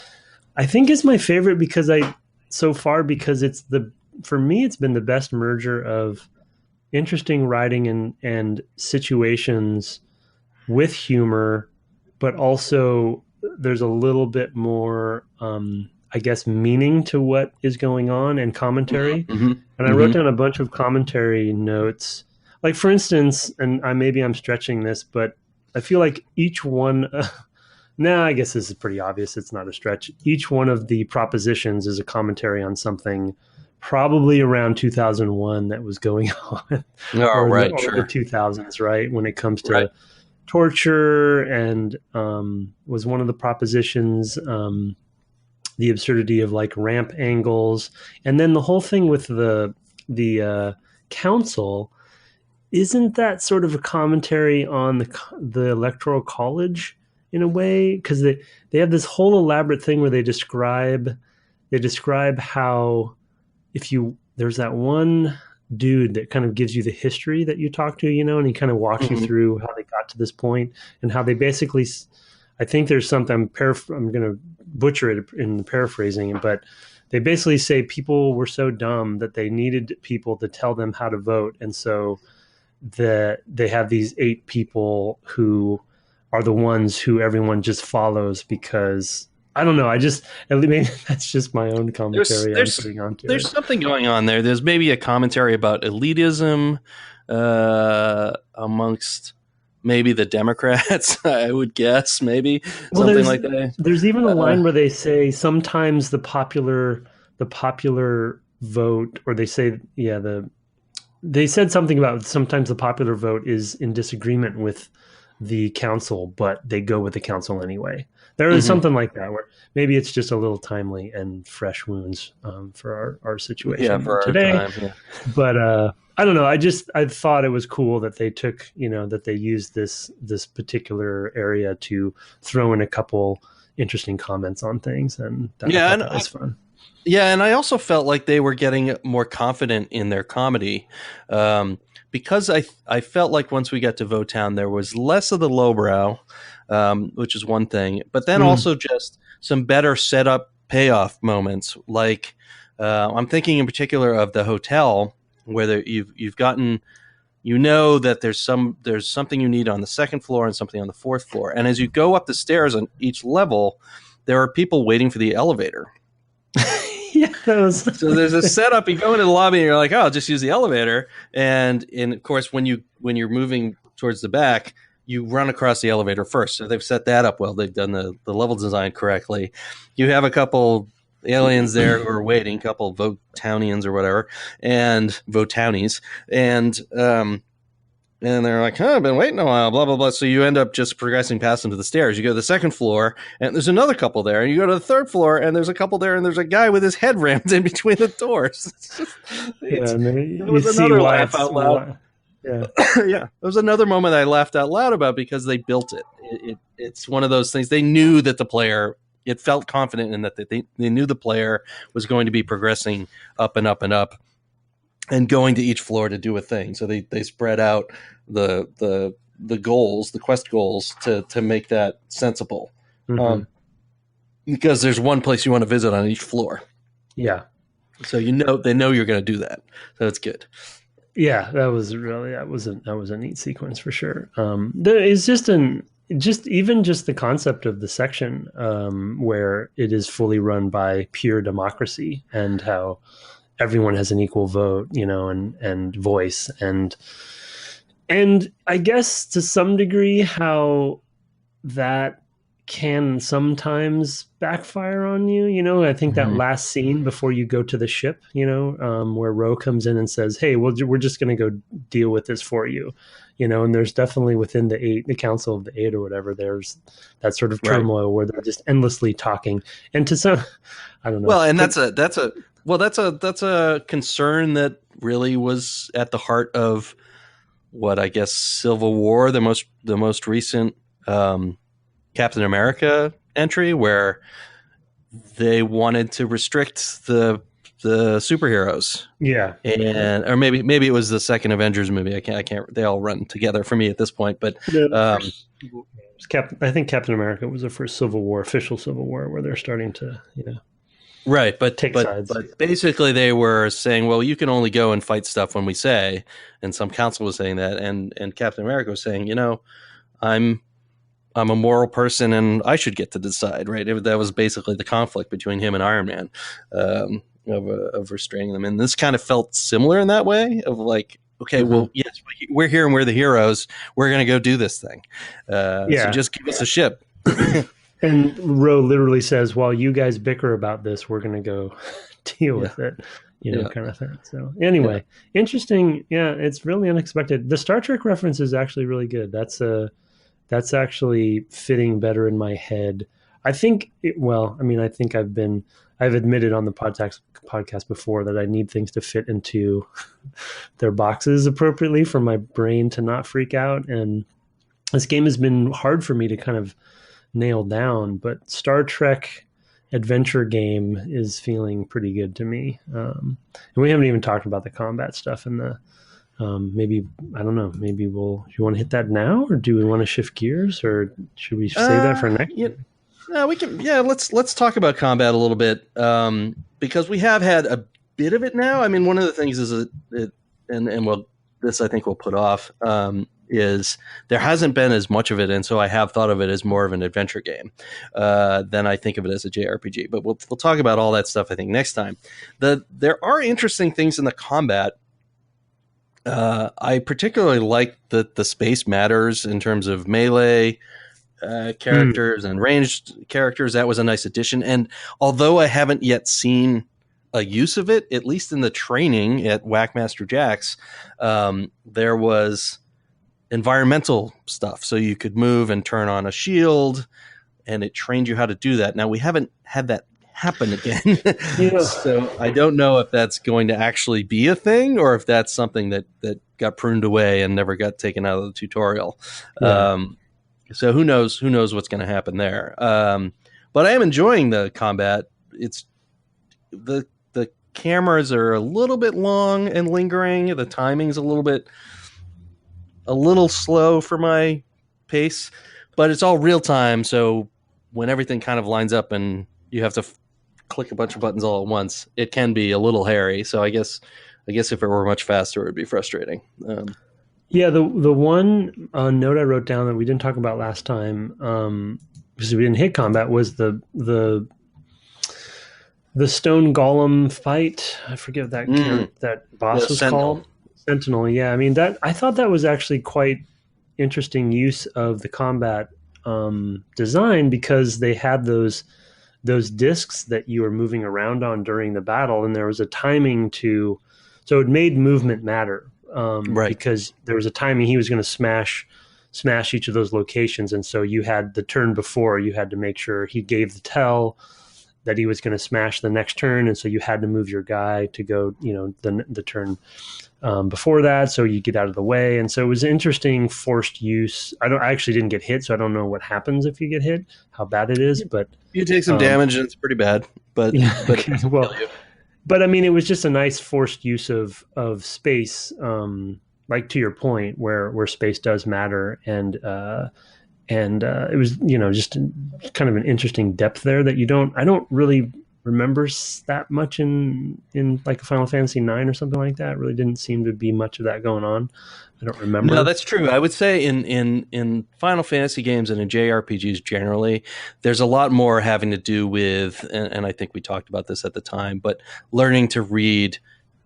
I think is my favorite because for me, it's been the best merger of interesting writing and situations with humor, but also there's a little bit more, I guess, meaning to what is going on and commentary. And I wrote down a bunch of commentary notes. Like, for instance, and maybe I'm stretching this, but I feel like each one, I guess this is pretty obvious. It's not a stretch. Each one of the propositions is a commentary on something probably around 2001 that was going on. The 2000s, right? When it comes to torture, and was one of the propositions, the absurdity of like ramp angles. And then the whole thing with the council, isn't that sort of a commentary on the electoral college in a way, because they have this whole elaborate thing where they describe how there's that one dude that kind of gives you the history that you talk to, and he kind of walks you through how they got to this point and how they basically, I think there's something, I'm going to butcher it in the paraphrasing, but they basically say people were so dumb that they needed people to tell them how to vote. And so they have these 8 people who are the ones who everyone just follows because I don't know. Maybe that's just my own commentary I'm putting onto it. There's something going on there. There's maybe a commentary about elitism amongst maybe the Democrats, I would guess, maybe something like that. There's even a line where they say sometimes the popular vote, or they say, they said something about sometimes the popular vote is in disagreement with the council, but they go with the council anyway. There is something like that where maybe it's just a little timely and fresh wounds for our situation today. Our time, But I don't know. I thought it was cool that they took, that they used this particular area to throw in a couple interesting comments on things, and that was fun. Yeah, and I also felt like they were getting more confident in their comedy. Because I felt like once we got to Votowne, there was less of the lowbrow, which is one thing, but then also just some better setup payoff moments. Like I'm thinking in particular of the hotel where you've gotten, that there's something you need on the second floor and something on the fourth floor, and as you go up the stairs on each level, there are people waiting for the elevator. So there's a setup. You go into the lobby and you're like, oh, I'll just use the elevator. And of course, when you're moving towards the back, you run across the elevator first. So they've set that up well. They've done the level design correctly. You have a couple aliens there who are waiting, a couple Votownians or whatever, and Votownies. And they're like, I've been waiting a while, blah, blah, blah. So you end up just progressing past them to the stairs. You go to the second floor, and there's another couple there. And you go to the third floor, and there's a couple there, and there's a guy with his head rammed in between the doors. It was another laugh out loud. Yeah. It was another moment I laughed out loud about because they built it. It's one of those things. They knew that the player, it felt confident in that they knew the player was going to be progressing up and up and up, and going to each floor to do a thing. So they spread out the goals, the quest goals, to make that sensible. Because there's one place you want to visit on each floor. Yeah. So they know you're going to do that. So it's good. Yeah, that was a neat sequence for sure. There is just the concept of the section where it is fully run by pure democracy, and how everyone has an equal vote, and voice, and I guess to some degree how that can sometimes backfire on you. I think that last scene before you go to the ship, where Rho comes in and says, hey, we're just going to go deal with this for you, and there's definitely within the Council of the Eight or whatever, there's that sort of turmoil where they're just endlessly talking. And to some, I don't know. Well, and that's a concern that really was at the heart of what I guess Civil War, the most recent Captain America entry, where they wanted to restrict the superheroes. Yeah, or maybe it was the second Avengers movie. I can't. They all run together for me at this point. But I think Captain America was the first official Civil War, where they're starting to Right, but basically they were saying, well, you can only go and fight stuff when we say, and some council was saying that, and Captain America was saying, I'm a moral person and I should get to decide, right? That was basically the conflict between him and Iron Man, of restraining them, and this kind of felt similar in that way of like, okay, well, yes, we're here and we're the heroes. We're going to go do this thing. So just give us a ship. And Rho literally says, while you guys bicker about this, we're going to go deal with it, kind of thing. So anyway, interesting. Yeah, it's really unexpected. The Star Trek reference is actually really good. That's actually fitting better in my head. I think, I've admitted on the podcast before that I need things to fit into their boxes appropriately for my brain to not freak out. And this game has been hard for me to kind of nail down, but Star Trek adventure game is feeling pretty good to me. And we haven't even talked about the combat stuff in the. Maybe I don't know. Maybe you want to hit that now, or do we want to shift gears, or should we save that for next? Yeah, we can. Yeah, let's talk about combat a little bit, because we have had a bit of it now. I mean, one of the things is this I think we'll put off, is there hasn't been as much of it, and so I have thought of it as more of an adventure game than I think of it as a JRPG. But we'll talk about all that stuff I think next time. There are interesting things in the combat. I particularly like the space matters in terms of melee characters and ranged characters. That was a nice addition. And although I haven't yet seen a use of it, at least in the training at Whackmaster Jack's, there was environmental stuff. So you could move and turn on a shield, and it trained you how to do that. Now, we haven't had that happen again. So I don't know if that's going to actually be a thing, or if that's something that got pruned away and never got taken out of the tutorial. So who knows what's going to happen there. But I am enjoying the combat. It's the cameras are a little bit long and lingering. The timing's a little slow for my pace, but it's all real time. So when everything kind of lines up and you have to click a bunch of buttons all at once, it can be a little hairy. So I guess if it were much faster, it would be frustrating. The one note I wrote down that we didn't talk about last time, because we didn't hit combat, was the stone golem fight. I forget what that boss was called. Sentinel. Yeah, I mean I thought that was actually quite interesting use of the combat design, because they had those discs that you were moving around on during the battle, and there was a timing so it made movement matter, right? Because there was a timing. He was going to smash each of those locations, and so you had the turn before, you had to make sure he gave the tell that he was going to smash the next turn, and so you had to move your guy to go, the turn before that, so you get out of the way. And so it was interesting forced use. I actually didn't get hit, so I don't know what happens if you get hit, how bad it is. But you take some damage, and it's pretty bad. But but I mean, it was just a nice forced use of space, like to your point, where space does matter, and it was just kind of an interesting depth there that I don't really remember that much in like a Final Fantasy IX or something like that. It really didn't seem to be much of that going on. I don't remember. No, that's true. I would say in Final Fantasy games and in JRPGs generally, there's a lot more having to do with, and I think we talked about this at the time, but learning to read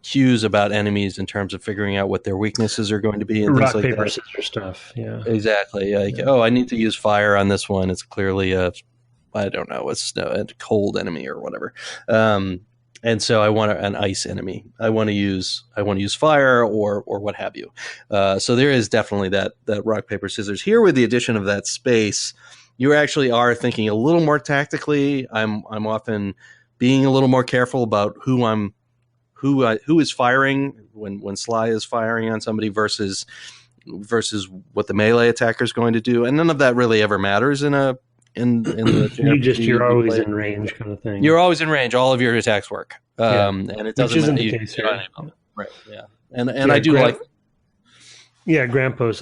cues about enemies in terms of figuring out what their weaknesses are going to be and rock, things like paper, that. scissors stuff. Yeah, exactly. Like, I need to use fire on this one. It's clearly I don't know, a cold enemy or whatever. And so I want an ice enemy. I want to use fire or what have you. So there is definitely that rock, paper, scissors. Here with the addition of that space, you actually are thinking a little more tactically. I'm often being a little more careful about who is firing when Sly is firing on somebody versus what the melee attacker is going to do. And none of that really ever matters in the you're always in range kind of thing. You're always in range. All of your attacks work, and it doesn't. Which isn't the case here. Right. Yeah. And I do like. Yeah, Grumpos,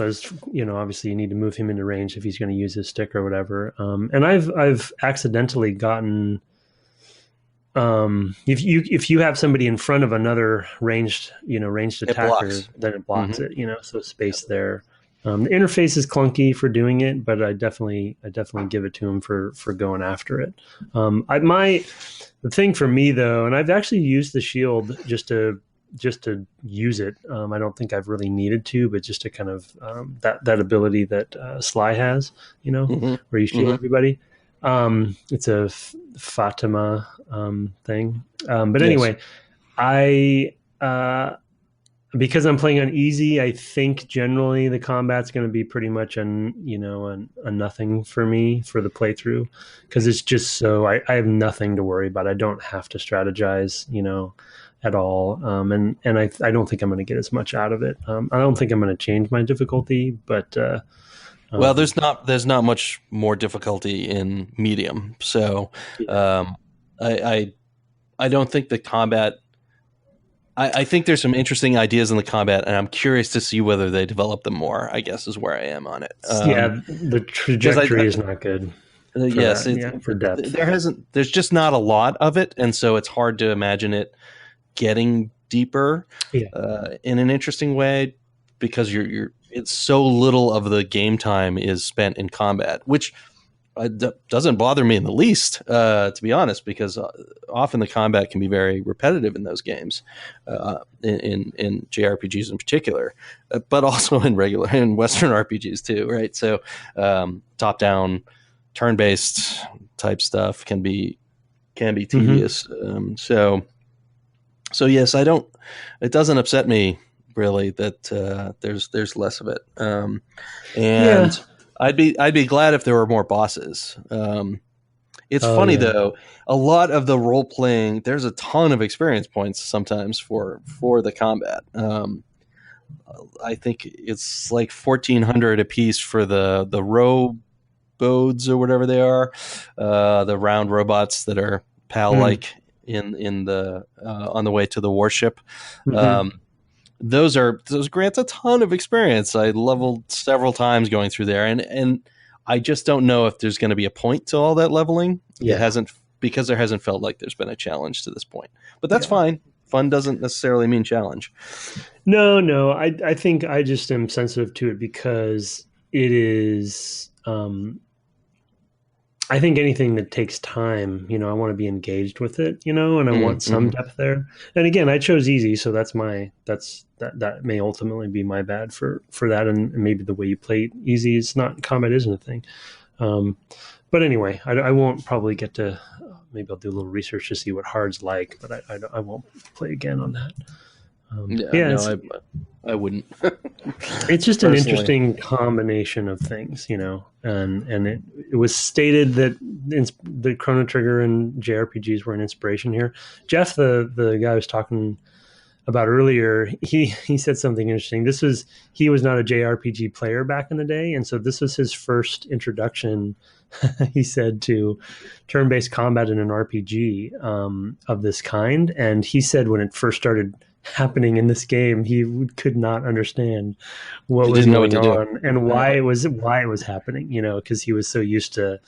obviously you need to move him into range if he's going to use his stick or whatever. And I've accidentally gotten. If you have somebody in front of another ranged attacker, then it blocks it. So space there. The interface is clunky for doing it, but I definitely give it to him for going after it. The thing for me though, and I've actually used the shield just to use it. I don't think I've really needed to, but just to kind of that ability that Sly has, where you shield everybody. It's a Fatima thing. But anyway, because I'm playing on easy, I think generally the combat's going to be pretty much a nothing for me for the playthrough, because it's just so I have nothing to worry about. I don't have to strategize, at all. And I don't think I'm going to get as much out of it. I don't think I'm going to change my difficulty, but Well, there's not much more difficulty in medium, so I don't think the combat. I think there's some interesting ideas in the combat, and I'm curious to see whether they develop them more. I guess is where I am on it. The trajectory is not good. Yes, for depth. There's just not a lot of it, and so it's hard to imagine it getting deeper in an interesting way because it's so little of the game time is spent in combat, which doesn't bother me in the least, to be honest, because often the combat can be very repetitive in those games, in JRPGs in particular, but also in Western RPGs too, right? So top-down, turn-based type stuff can be tedious. So yes, it doesn't upset me really that there's less of it, I'd be glad if there were more bosses. It's funny though, a lot of the role playing, there's a ton of experience points sometimes for the combat. I think it's like 1,400 a piece for the robots or whatever they are, the round robots that are PAL-like in the on the way to the warship. Those grant a ton of experience. I leveled several times going through there, and I just don't know if there's going to be a point to all that leveling. It hasn't, because there hasn't felt like there's been a challenge to this point. But that's fine. Fun doesn't necessarily mean challenge. No. I think I just am sensitive to it because it is. I think anything that takes time, I want to be engaged with it, and I want some depth there. And again, I chose easy, so that may ultimately be my bad for that. And maybe the way you play easy is not, combat isn't a thing. But anyway, I won't probably get to. Maybe I'll do a little research to see what hard's like, but I won't play again on that. I wouldn't. It's just an interesting combination of things, and it was stated that the Chrono Trigger and JRPGs were an inspiration here. Jeff, the guy I was talking about earlier, he said something interesting. He was not a JRPG player back in the day, and so this was his first introduction, he said, to turn-based combat in an RPG of this kind. And he said when it first started happening in this game, he could not understand what was going on and why it was happening, because he was so used to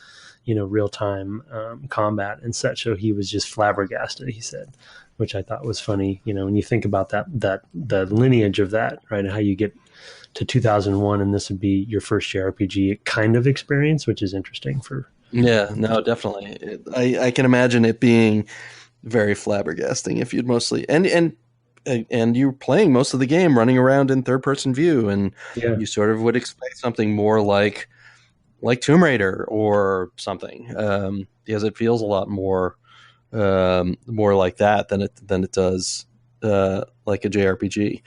real-time combat and such. So he was just flabbergasted, he said, which I thought was funny, when you think about that the lineage of that, right, and how you get to 2001 and this would be your first JRPG kind of experience, which is interesting for. Yeah, no, definitely. I can imagine it being very flabbergasting if you'd mostly and you're playing most of the game running around in third-person view, and you sort of would expect something more like Tomb Raider or something, because it feels a lot more like that than it does like a JRPG.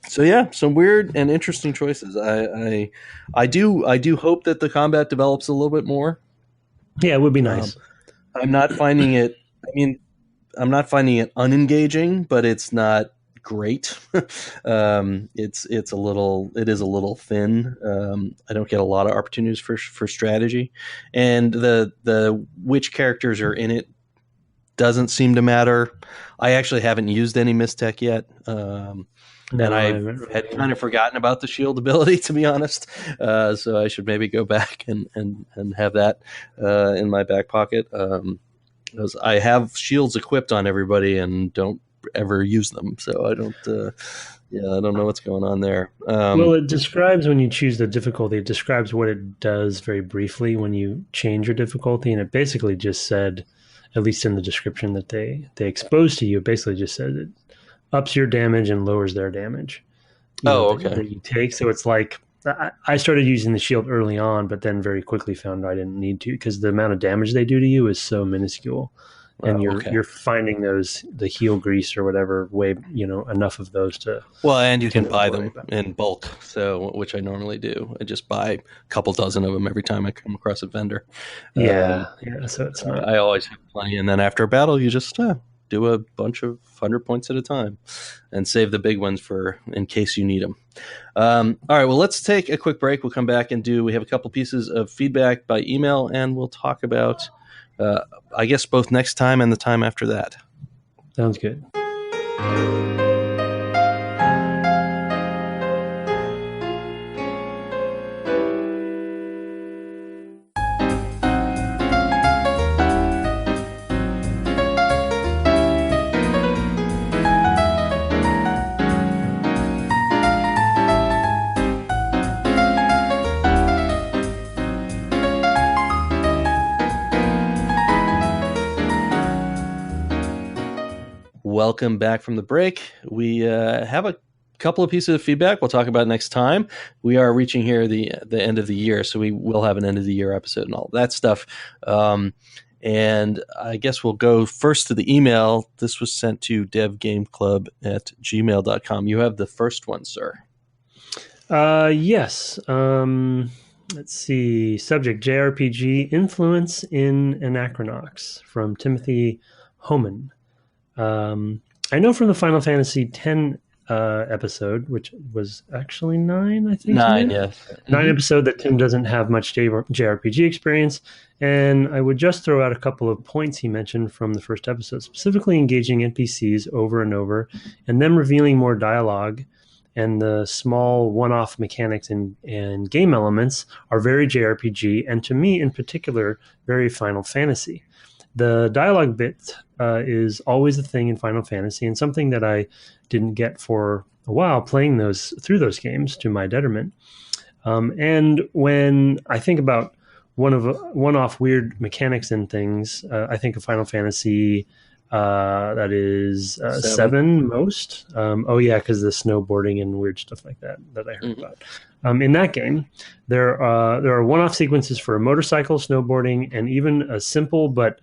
So yeah, some weird and interesting choices. I do hope that the combat develops a little bit more. Yeah, it would be nice. I'm not finding it. I'm not finding it unengaging, but it's not great. It is a little thin. I don't get a lot of opportunities for strategy, and the which characters are in it doesn't seem to matter. I actually haven't used any Mistech yet. And I had kind of forgotten about the shield ability, to be honest. So I should maybe go back and have that in my back pocket. Because I have shields equipped on everybody and don't ever use them, so I don't. I don't know what's going on there. Well, it describes when you choose the difficulty. It describes what it does very briefly when you change your difficulty, and it basically just said, at least in the description that they exposed to you, it basically just said it ups your damage and lowers their damage. Okay. That you take. So it's like I started using the shield early on, but then very quickly found I didn't need to because the amount of damage they do to you is so minuscule. And you're finding the heel grease or whatever way, enough of those to. Well, and you can buy them in bulk, so which I normally do. I just buy a couple dozen of them every time I come across a vendor. So it's not. I always have plenty, and then after a battle, you just do a bunch of 100 points at a time, and save the big ones for in case you need them. All right, well, let's take a quick break. We'll come back and we have a couple pieces of feedback by email, and we'll talk about, I guess, both next time and the time after that. Sounds good. Welcome back from the break. We have a couple of pieces of feedback we'll talk about next time. We are reaching here the end of the year, so we will have an end of the year episode and all that stuff. And I guess we'll go first to the email. This was sent to devgameclub@gmail.com. You have the first one, sir. Yes. Let's see. Subject: JRPG influence in Anachronox, from Timothy Homan. I know from the Final Fantasy X episode, which was actually 9, I think. 9, yes. 9 episode, that Tim doesn't have much JRPG experience. And I would just throw out a couple of points he mentioned from the first episode, specifically engaging NPCs over and over, and them revealing more dialogue. And the small one-off mechanics and game elements are very JRPG, and to me in particular, very Final Fantasy. The dialogue bit is always a thing in Final Fantasy, and something that I didn't get for a while playing through those games, to my detriment. And when I think about one-off weird mechanics and things, I think of Final Fantasy that is 7 most. Because the snowboarding and weird stuff like that I heard about. In that game, there are one-off sequences for motorcycle, snowboarding, and even a simple but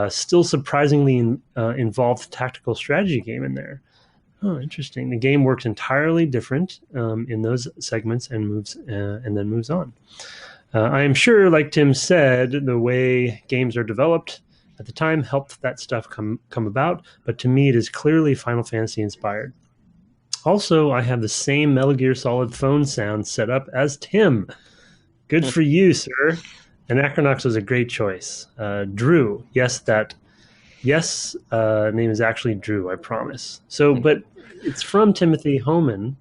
still surprisingly involved tactical strategy game in there. Oh, interesting. The game works entirely different in those segments and then moves on. I am sure, like Tim said, the way games are developed at the time helped that stuff come about, but to me it is clearly Final Fantasy inspired. Also, I have the same Metal Gear Solid phone sound set up as Tim. Good for you, sir. Anachronox was a great choice. Drew, name is actually Drew, I promise. So, but it's from Timothy Homan.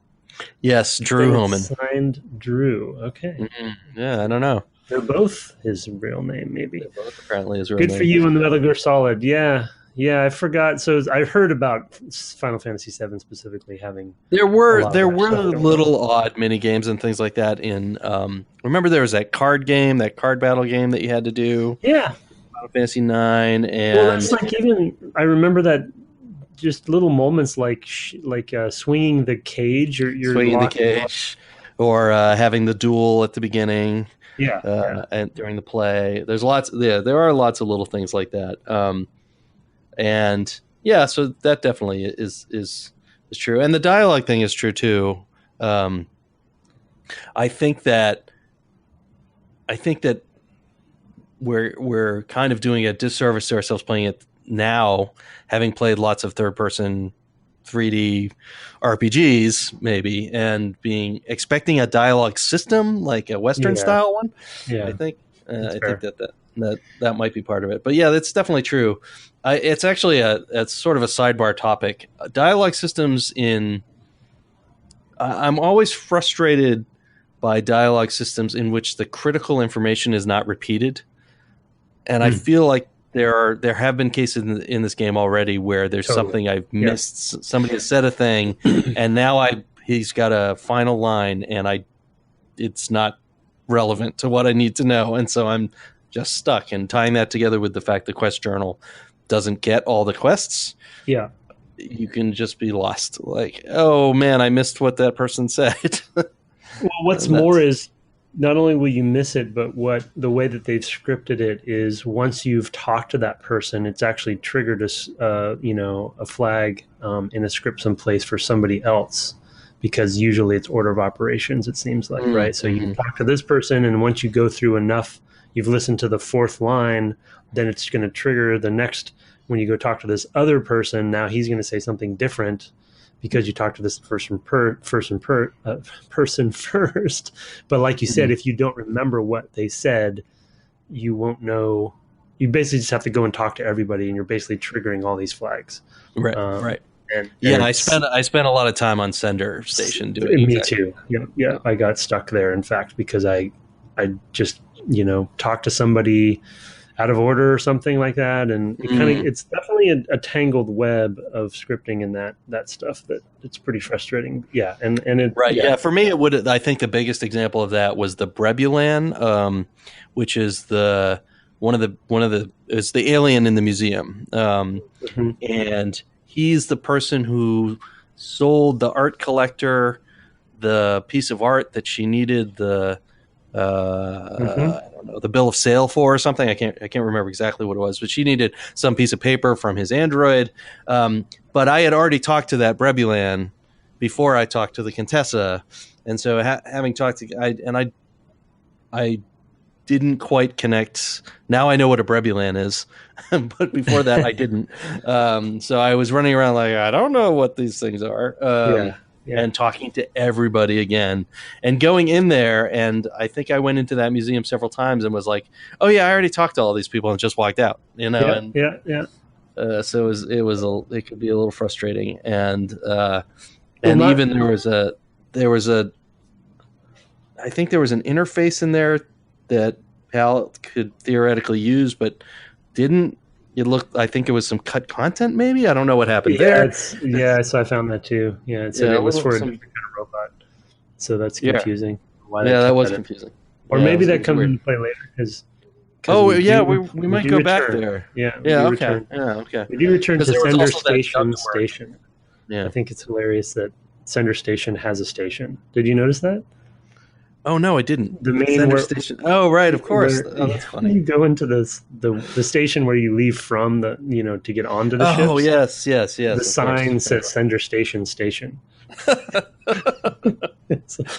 Yes, Drew Homan. Signed Drew. Okay. Mm-hmm. Yeah, I don't know. They're both his real name, maybe. They're both apparently his real name. Good for you on the Metal Gear Solid. Yeah, I forgot. So I heard about Final Fantasy VII specifically having. There were little odd mini games and things like that in. Remember, there was that card battle game that you had to do. Yeah. Final Fantasy IX, and that's like I remember that. Just little moments like swinging the cage, or swinging the cage, or having the duel at the beginning. And during the play, there are lots of little things like that. So that definitely is true, and the dialogue thing is true too. I think that we're kind of doing a disservice to ourselves playing it now, having played lots of third-person 3D RPGs, maybe, and expecting a dialogue system like a Western style one. Yeah, I think that might be part of it. But yeah, that's definitely true. It's actually it's sort of a sidebar topic. Dialogue systems I'm always frustrated by dialogue systems in which the critical information is not repeated, and I feel like there have been cases in this game already where there's something I've missed. Somebody has said a thing, and now he's got a final line, and it's not relevant to what I need to know, and so I'm just stuck. And tying that together with the fact the quest journal doesn't get all the quests, you can just be lost. Like, oh man, I missed what that person said. Well, what's more is, not only will you miss it, but the way that they've scripted it is, once you've talked to that person, it's actually triggered a flag in a script someplace for somebody else, because usually it's order of operations, it seems like, right? So you talk to this person, and once you go through enough, you've listened to the fourth line, then it's going to trigger the next. When you go talk to this other person, now he's going to say something different, because you talk to this person first. But like you said, if you don't remember what they said, you won't know. You basically just have to go and talk to everybody, and you're basically triggering all these flags. Right. And I spent a lot of time on sender station doing. Me too. Yeah. I got stuck there, in fact, because I just talked to somebody out of order or something like that, and it's definitely a tangled web of scripting and that stuff that it's pretty frustrating. Yeah, and it right. Yeah, for me it would. I think the biggest example of that was the Brebulan, which is one of the it's the alien in the museum, and he's the person who sold the art collector the piece of art that she needed the I don't know, the bill of sale for or something. I can't remember exactly what it was, but she needed some piece of paper from his android. But I had already talked to that Brebulan before I talked to the Contessa, and so having talked to I didn't quite connect. Now I know what a Brebulan is, but before that I didn't. So I was running around like, I don't know what these things are. And talking to everybody again and going in there. And I think I went into that museum several times and was like, oh yeah, I already talked to all these people and just walked out, So it could be a little frustrating. And even there was I think there was an interface in there that Pal could theoretically use, but didn't. I think it was some cut content, maybe. I don't know what happened there. So I found that too. Yeah, it was for a different kind of robot. So that's confusing. That was confusing. Or maybe that comes into play later. We might go back there. Okay. We do return to Sender Station. Yeah. I think it's hilarious that Sender Station has a station. Did you notice that? Oh no, I didn't. The main station. Oh right, of course. That's funny. You go into the station where you leave from to get onto the ships. Oh yes. The sign says Sender Station. It's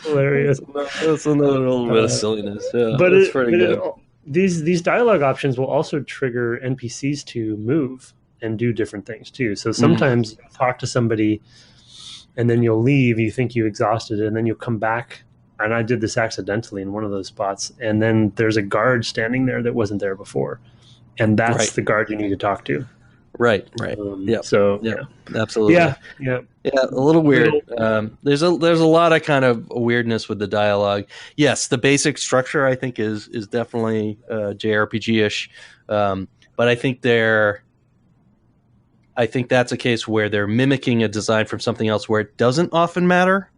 hilarious. That's another little bit of silliness. Yeah, but it's pretty good. These dialogue options will also trigger NPCs to move and do different things too. So sometimes you'll talk to somebody, and then you'll leave. You think you exhausted it, and then you'll come back. And I did this accidentally in one of those spots. And then there's a guard standing there that wasn't there before. And that's the guard you need to talk to. Right. Absolutely. Yeah. A little weird. There's a lot of kind of weirdness with the dialogue. Yes, the basic structure I think is definitely JRPG-ish. But I think that's a case where they're mimicking a design from something else where it doesn't often matter.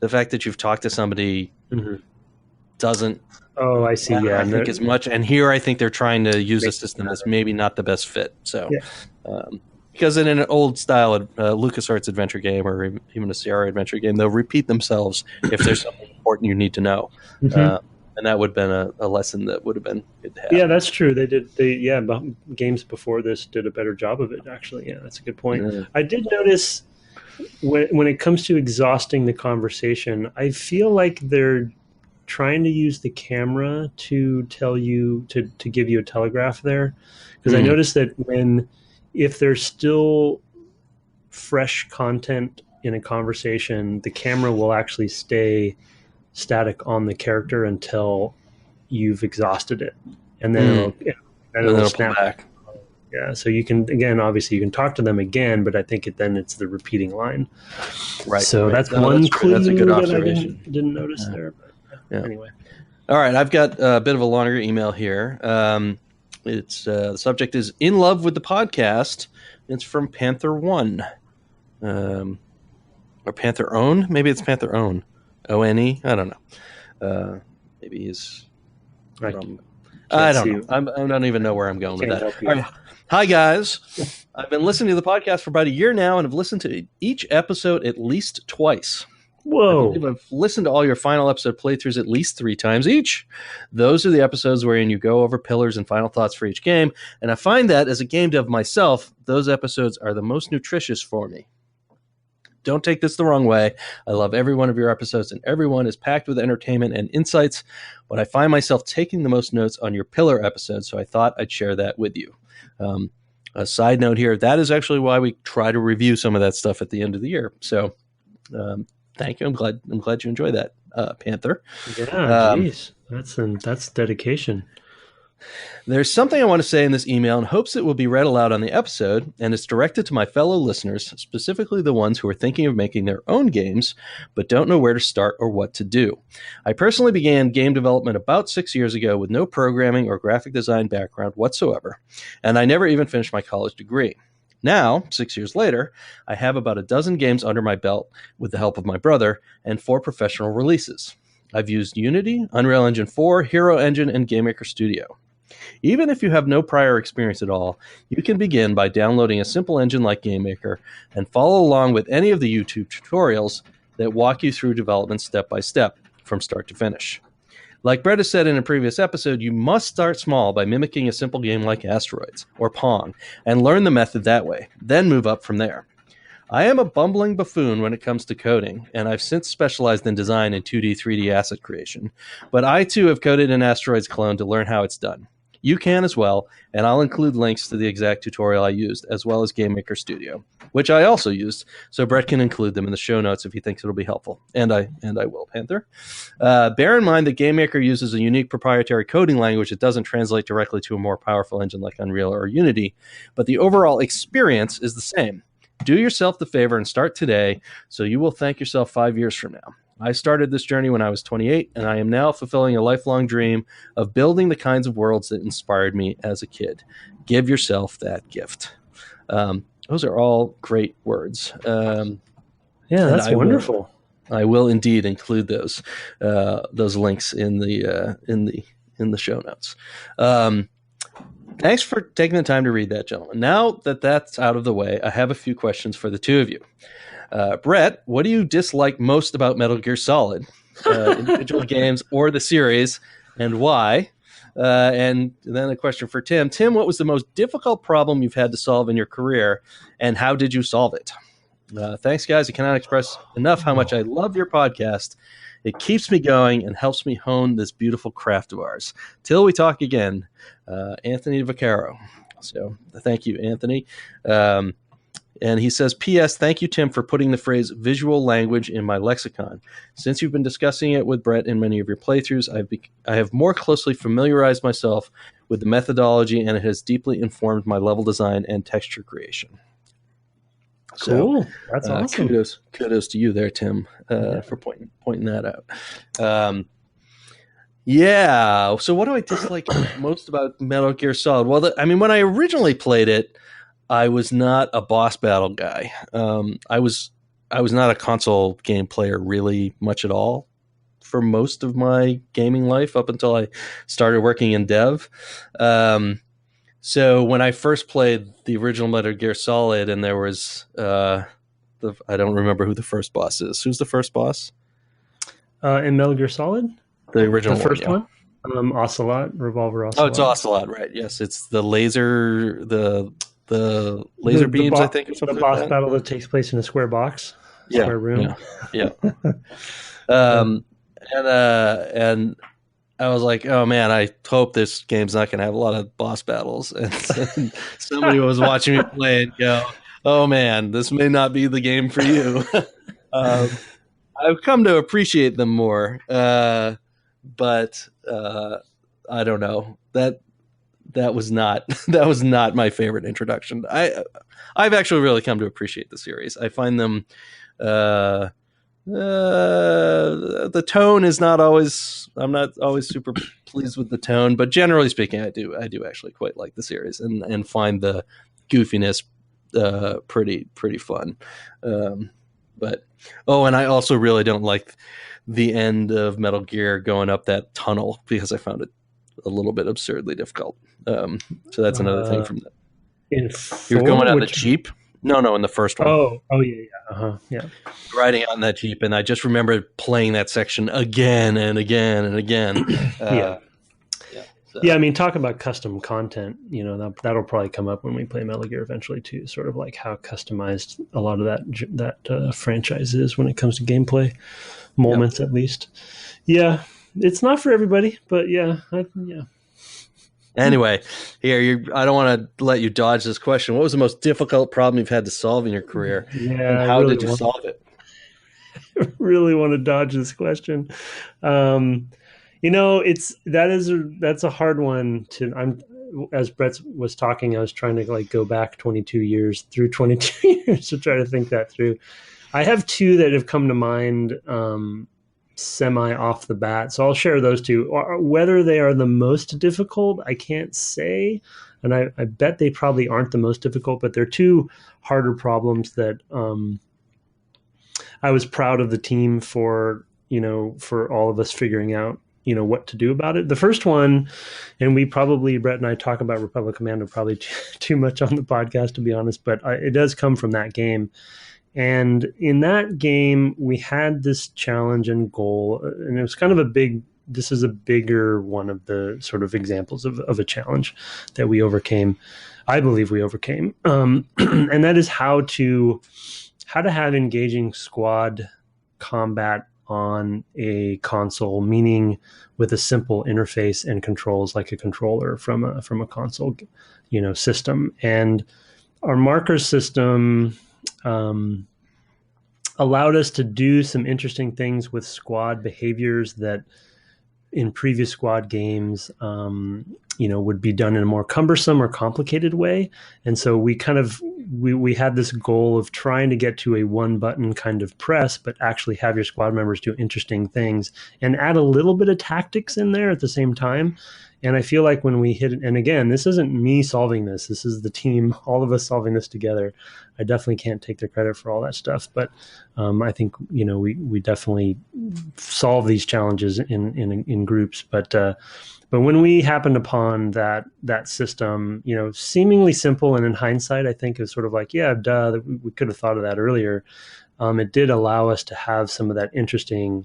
The fact that you've talked to somebody doesn't. Oh, I see. I think as much. And here, I think they're trying to use a system that's maybe not the best fit. So, because in an old style LucasArts adventure game or even a Sierra adventure game, they'll repeat themselves if there's something important you need to know. And that would have been a lesson that would have been good to have. Yeah, that's true. Games before this did a better job of it. Actually, yeah, that's a good point. I did notice. When it comes to exhausting the conversation, I feel like they're trying to use the camera to tell you to give you a telegraph there, because I noticed that if there's still fresh content in a conversation, the camera will actually stay static on the character until you've exhausted it, and then it'll snap back. Yeah, so you can obviously you can talk to them again, but I think it's the repeating line. Right. So that's one clue. That's a good observation. I didn't notice there. But anyway. All right, I've got a bit of a longer email here. It's the subject is "In Love with the Podcast." It's from Panther One, or Panther Own. Maybe it's Panther Own. O-N-E. I don't know. Maybe he's. I don't know. I don't even know where I'm going with that. Hi, guys. I've been listening to the podcast for about a year now and have listened to each episode at least twice. Whoa. I've listened to all your final episode playthroughs at least 3 times each. Those are the episodes wherein you go over pillars and final thoughts for each game, and I find that, as a game dev myself, those episodes are the most nutritious for me. Don't take this the wrong way. I love every one of your episodes, and every one is packed with entertainment and insights, but I find myself taking the most notes on your pillar episodes, so I thought I'd share that with you. A side note here, that is actually why we try to review some of that stuff at the end of the year. So thank you. I'm glad you enjoy that, Panther. Yeah, geez. That's dedication. There's something I want to say in this email in hopes it will be read aloud on the episode, and it's directed to my fellow listeners, specifically the ones who are thinking of making their own games, but don't know where to start or what to do. I personally began game development about 6 years ago with no programming or graphic design background whatsoever, and I never even finished my college degree. Now, 6 years later, I have about a dozen games under my belt with the help of my brother, and 4 professional releases. I've used Unity, Unreal Engine 4, Hero Engine, and GameMaker Studio. Even if you have no prior experience at all, you can begin by downloading a simple engine like GameMaker and follow along with any of the YouTube tutorials that walk you through development step by step from start to finish. Like Brett has said in a previous episode, you must start small by mimicking a simple game like Asteroids or Pong and learn the method that way, then move up from there. I am a bumbling buffoon when it comes to coding, and I've since specialized in design and 2D, 3D asset creation, but I too have coded an Asteroids clone to learn how it's done. You can as well, and I'll include links to the exact tutorial I used, as well as GameMaker Studio, which I also used, so Brett can include them in the show notes if he thinks it'll be helpful. And I will, Panther. Bear in mind that GameMaker uses a unique proprietary coding language that doesn't translate directly to a more powerful engine like Unreal or Unity, but the overall experience is the same. Do yourself the favor and start today, so you will thank yourself 5 years from now. I started this journey when I was 28, and I am now fulfilling a lifelong dream of building the kinds of worlds that inspired me as a kid. Give yourself that gift. Those are all great words. Yeah, that's wonderful. I will indeed include those links in the show notes. Thanks for taking the time to read that, gentlemen. Now that that's out of the way, I have a few questions for the two of you. Brett, what do you dislike most about Metal Gear Solid, individual games or the series, and why? And then a question for Tim. Tim, what was the most difficult problem you've had to solve in your career, and how did you solve it? Thanks, guys. I cannot express enough how much I love your podcast. It keeps me going and helps me hone this beautiful craft of ours. Till we talk again, Anthony Vaccaro. So thank you, Anthony. And he says, P.S. Thank you, Tim, for putting the phrase visual language in my lexicon. Since you've been discussing it with Brett in many of your playthroughs, I have more closely familiarized myself with the methodology, and it has deeply informed my level design and texture creation. Cool. So, that's awesome. Kudos to you there, Tim, for pointing that out. Yeah. So what do I dislike most about Metal Gear Solid? Well, when I originally played it, I was not a boss battle guy. I was not a console game player really much at all for most of my gaming life up until I started working in dev. So when I first played the original Metal Gear Solid, and there was I don't remember who the first boss is. Who's the first boss in Metal Gear Solid? The original first one. Ocelot, Revolver Ocelot. Oh, it's Ocelot, right? Yes, it's the laser laser beams, I think. The boss battle that takes place in a square box, square room. Yeah. And I was like, oh man, I hope this game's not going to have a lot of boss battles. And somebody was watching me play and go, oh man, this may not be the game for you. I've come to appreciate them more, but I don't know that was not my favorite introduction. I've actually really come to appreciate the series. I find them the tone is not always. I'm not always super pleased with the tone, but generally speaking, I do actually quite like the series and find the goofiness pretty fun. But and I also really don't like the end of Metal Gear going up that tunnel because I found it a little bit absurdly difficult. So that's another thing from that. You're going on the Jeep? No, in the first one. Oh, yeah. Riding on that Jeep, and I just remember playing that section again and again and again. I mean, talk about custom content. You know, that'll probably come up when we play Metal Gear eventually too. Sort of like how customized a lot of that franchise is when it comes to gameplay moments, at least. Yeah, it's not for everybody, but yeah. Anyway, I don't want to let you dodge this question. What was the most difficult problem you've had to solve in your career, Yeah, and how did you solve it? I really want to dodge this question. That's a hard one to. As Brett was talking, I was trying to like go back 22 years through 22 years to try to think that through. I have two that have come to mind semi off the bat, so I'll share those two. Whether they are the most difficult, I can't say, and I bet they probably aren't the most difficult, but they're two harder problems that I was proud of the team for all of us figuring out what to do about it. The first one, and Brett and I talk about Republic Commando probably too much on the podcast, to be honest, but it does come from that game. And in that game, we had this challenge and goal, and it was kind of this is a bigger one of the sort of examples of a challenge that we overcame. I believe we overcame. And that is how to have engaging squad combat on a console, meaning with a simple interface and controls like a controller from a console, system. And our marker system allowed us to do some interesting things with squad behaviors that in previous squad games, would be done in a more cumbersome or complicated way. And so we had this goal of trying to get to a one button kind of press, but actually have your squad members do interesting things and add a little bit of tactics in there at the same time. And I feel like when we hit it, and again, this isn't me solving this. This is the team, all of us solving this together. I definitely can't take the credit for all that stuff, but I think we definitely solve these challenges in groups. But when we happened upon that system, seemingly simple, and in hindsight, I think it was sort of like, yeah, duh, we could have thought of that earlier. It did allow us to have some of that interesting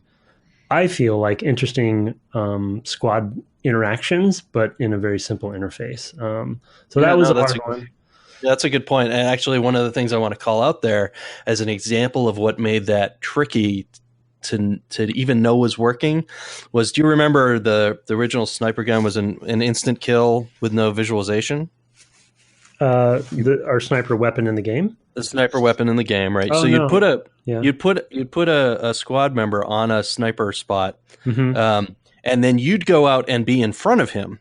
squad interactions, but in a very simple interface. That was a hard one. That's a good point. And actually, one of the things I want to call out there as an example of what made that tricky to even know was working was, do you remember the original sniper gun was an instant kill with no visualization? Our sniper weapon in the game? The sniper weapon in the game, right? Oh, so no. you'd put a squad member on a sniper spot, and then you'd go out and be in front of him,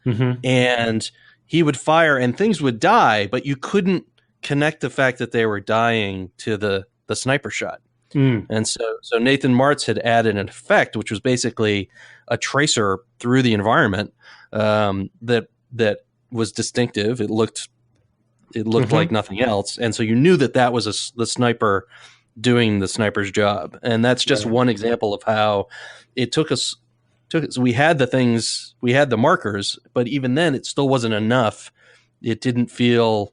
and he would fire, and things would die, but you couldn't connect the fact that they were dying to the sniper shot. And so Nathan Martz had added an effect, which was basically a tracer through the environment that was distinctive. It looked like nothing else, and so you knew that was the sniper doing the sniper's job. And that's just one example of how it took us. We had the markers, but even then, it still wasn't enough. It didn't feel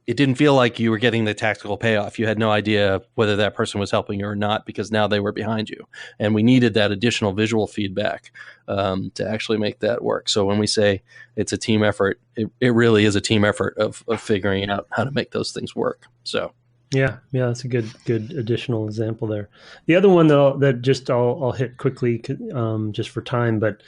like you were getting the tactical payoff. You had no idea whether that person was helping you or not, because now they were behind you, and we needed that additional visual feedback to actually make that work. So when we say it's a team effort, it really is a team effort of figuring out how to make those things work. So yeah, that's a good additional example there. The other one that just I'll hit quickly just for time, but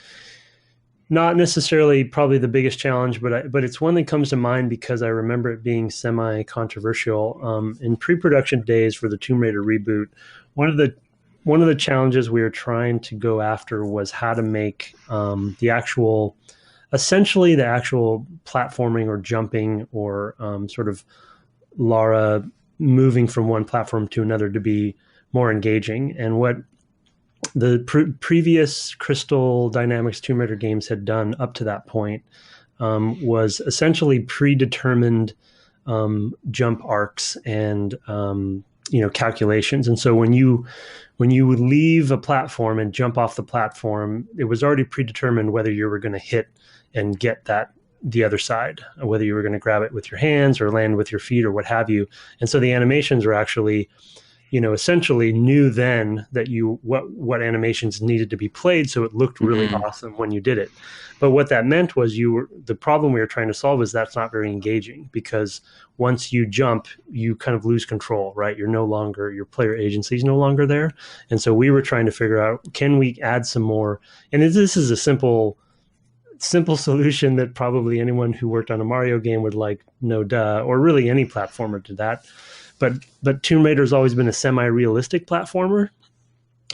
not necessarily probably the biggest challenge, but it's one that comes to mind because I remember it being semi-controversial. In pre-production days for the Tomb Raider reboot, one of the challenges we were trying to go after was how to make the actual platforming or jumping or sort of Lara moving from one platform to another to be more engaging. And what the previous Crystal Dynamics Tomb Raider games had done up to that point was essentially predetermined jump arcs and calculations. And so when you would leave a platform and jump off the platform, it was already predetermined whether you were going to hit and get the other side, whether you were going to grab it with your hands or land with your feet or what have you. And so the animations were actually, essentially knew then that what animations needed to be played, so it looked really awesome when you did it. But what that meant was the problem we were trying to solve is that's not very engaging, because once you jump, you kind of lose control, right? Your player agency is no longer there. And so we were trying to figure out, can we add some more? And this is a simple simple solution that probably anyone who worked on a Mario game would like, no duh, or really any platformer did that. But Tomb Raider's always been a semi-realistic platformer,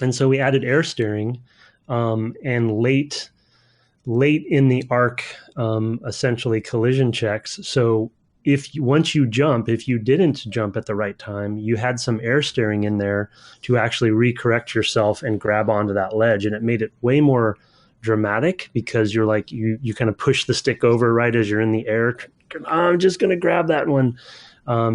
and so we added air steering, and late in the arc, essentially collision checks. So once you jump, if you didn't jump at the right time, you had some air steering in there to actually recorrect yourself and grab onto that ledge, and it made it way more dramatic because you're like you kind of push the stick over right as you're in the air. I'm just going to grab that one.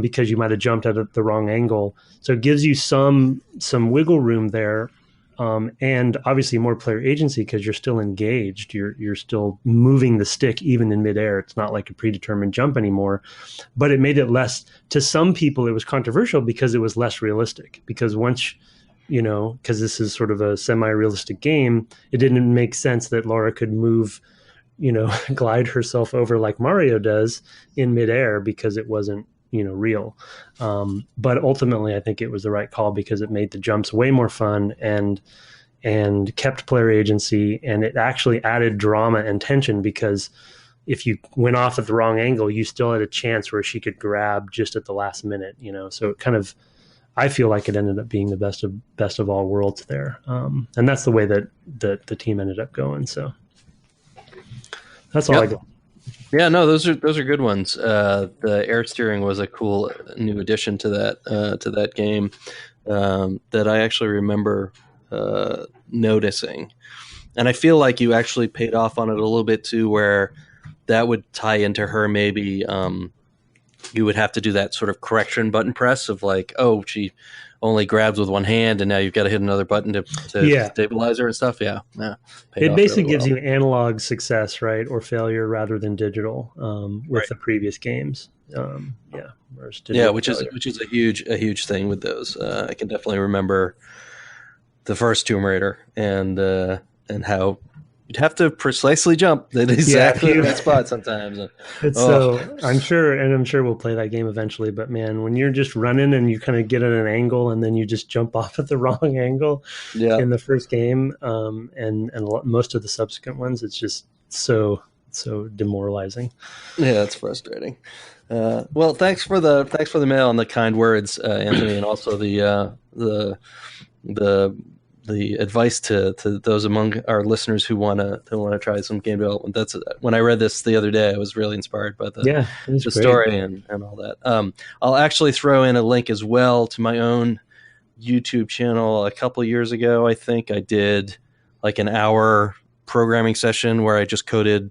Because you might have jumped at the wrong angle. So it gives you some wiggle room there, and obviously more player agency because you're still engaged. You're still moving the stick even in midair. It's not like a predetermined jump anymore. But it made it less, to some people, it was controversial because it was less realistic. Because once, because this is sort of a semi-realistic game, it didn't make sense that Laura could move, glide herself over like Mario does in midair because it wasn't, real. But ultimately I think it was the right call because it made the jumps way more fun and kept player agency, and it actually added drama and tension because if you went off at the wrong angle, you still had a chance where she could grab just at the last minute, so it kind of, I feel like it ended up being the best of all worlds there. And that's the way that the team ended up going. So that's all I got. Yeah, no, those are good ones. The air steering was a cool new addition to that game that I actually remember noticing, and I feel like you actually paid off on it a little bit too, where that would tie into her maybe. You would have to do that sort of correction button press of like, oh, she only grabs with one hand, and now you've got to hit another button to stabilize her and stuff. Yeah. It basically gives you analog success, right, or failure rather than digital with the previous games. Which is a huge thing with those. I can definitely remember the first Tomb Raider and how you'd have to precisely jump at exactly that spot sometimes. So I'm sure we'll play that game eventually. But man, when you're just running and you kind of get at an angle and then you just jump off at the wrong angle in the first game, and most of the subsequent ones, it's just so demoralizing. Yeah, it's frustrating. Well, thanks for the mail and the kind words, Anthony, and also the advice to those among our listeners who want to try some game development. That's when I read this the other day, I was really inspired by the story and all that. I'll actually throw in a link as well to my own YouTube channel. A couple years ago, I think I did like an hour programming session where I just coded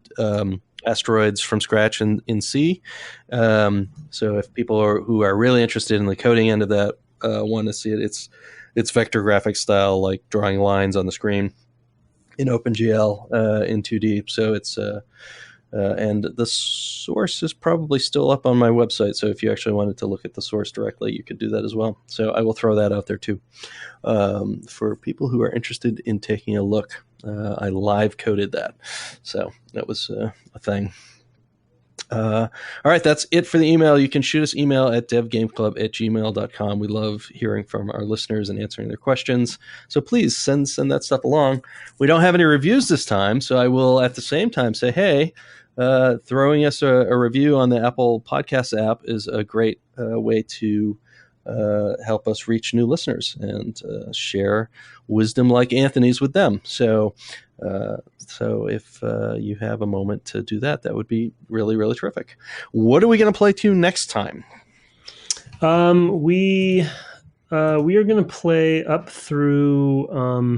asteroids from scratch in C. So if people who are really interested in the coding end of that want to see it, it's vector graphics style, like drawing lines on the screen in OpenGL in 2D. So it's and the source is probably still up on my website. So if you actually wanted to look at the source directly, you could do that as well. So I will throw that out there too for people who are interested in taking a look. I live coded that, so that was a thing. All right, that's it for the email. You can shoot us email at devgameclub@gmail.com. We love hearing from our listeners and answering their questions. So please send that stuff along. We don't have any reviews this time, so I will at the same time say, hey, throwing us a review on the Apple Podcast app is a great way to help us reach new listeners and share wisdom like Anthony's with them. So if you have a moment to do that, that would be really, really terrific. What are we going to play to next time? We are going to play up through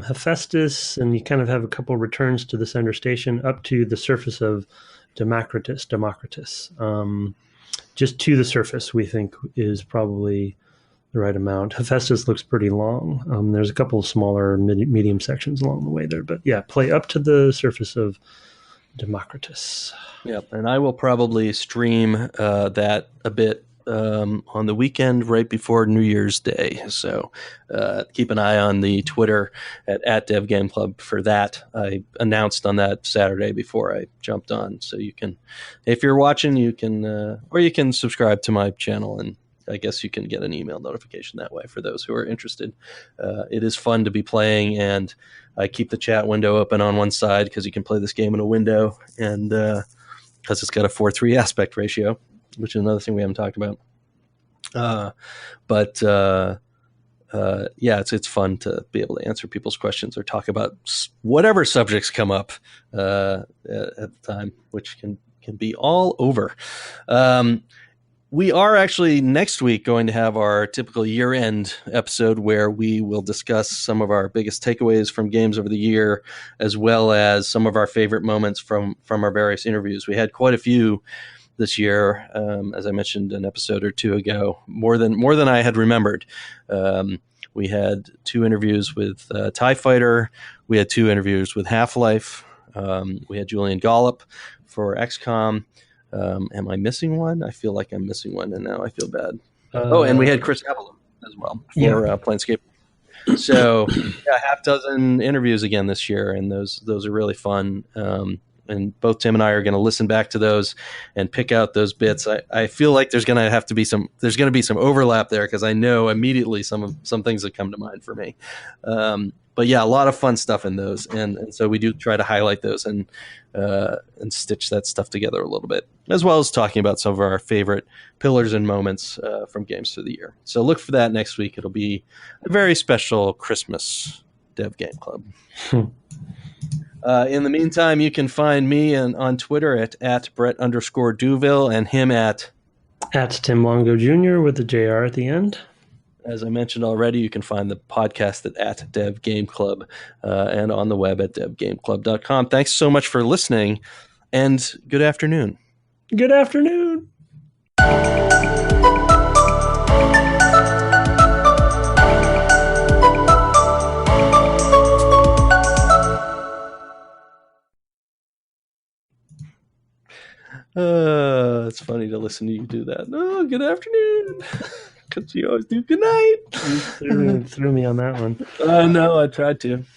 Hephaestus, and you kind of have a couple returns to the center station up to the surface of Democritus. Just to the surface, we think is probably the right amount. Hephaestus looks pretty long. There's a couple of smaller medium sections along the way there, but yeah, play up to the surface of Democritus. Yep, and I will probably stream that a bit on the weekend right before New Year's Day. So keep an eye on the Twitter at DevGameClub for that. I announced on that Saturday before I jumped on. So you can, if you're watching, you can, or you can subscribe to my channel and I guess you can get an email notification that way for those who are interested. It is fun to be playing, and I keep the chat window open on one side because you can play this game in a window, and because it's got a 4:3 aspect ratio, which is another thing we haven't talked about. Yeah, it's fun to be able to answer people's questions or talk about whatever subjects come up at the time, which can be all over. We are actually next week going to have our typical year-end episode where we will discuss some of our biggest takeaways from games over the year, as well as some of our favorite moments from our various interviews. We had quite a few this year, as I mentioned an episode or two ago, more than I had remembered. We had 2 interviews with TIE Fighter. We had 2 interviews with Half-Life. We had Julian Gollop for XCOM. Am I missing one? I feel like I'm missing one, and now I feel bad. And we had Chris Avalon as well for Planescape. So, half dozen interviews again this year, and those are really fun. And both Tim and I are going to listen back to those and pick out those bits. I feel like there's going to be some overlap there because I know immediately some things that come to mind for me. But yeah, a lot of fun stuff in those, and so we do try to highlight those and stitch that stuff together a little bit, as well as talking about some of our favorite pillars and moments from games through the year. So look for that next week. It'll be a very special Christmas Dev Game Club. In the meantime, you can find me on Twitter at Brett_Duville and him at Tim Longo Jr. with the JR at the end. As I mentioned already, you can find the podcast at Dev Game Club and on the web at devgameclub.com. Thanks so much for listening, and good afternoon. Good afternoon. It's funny to listen to you do that. Oh, good afternoon. Because you always do good night. You threw me on that one. No, I tried to.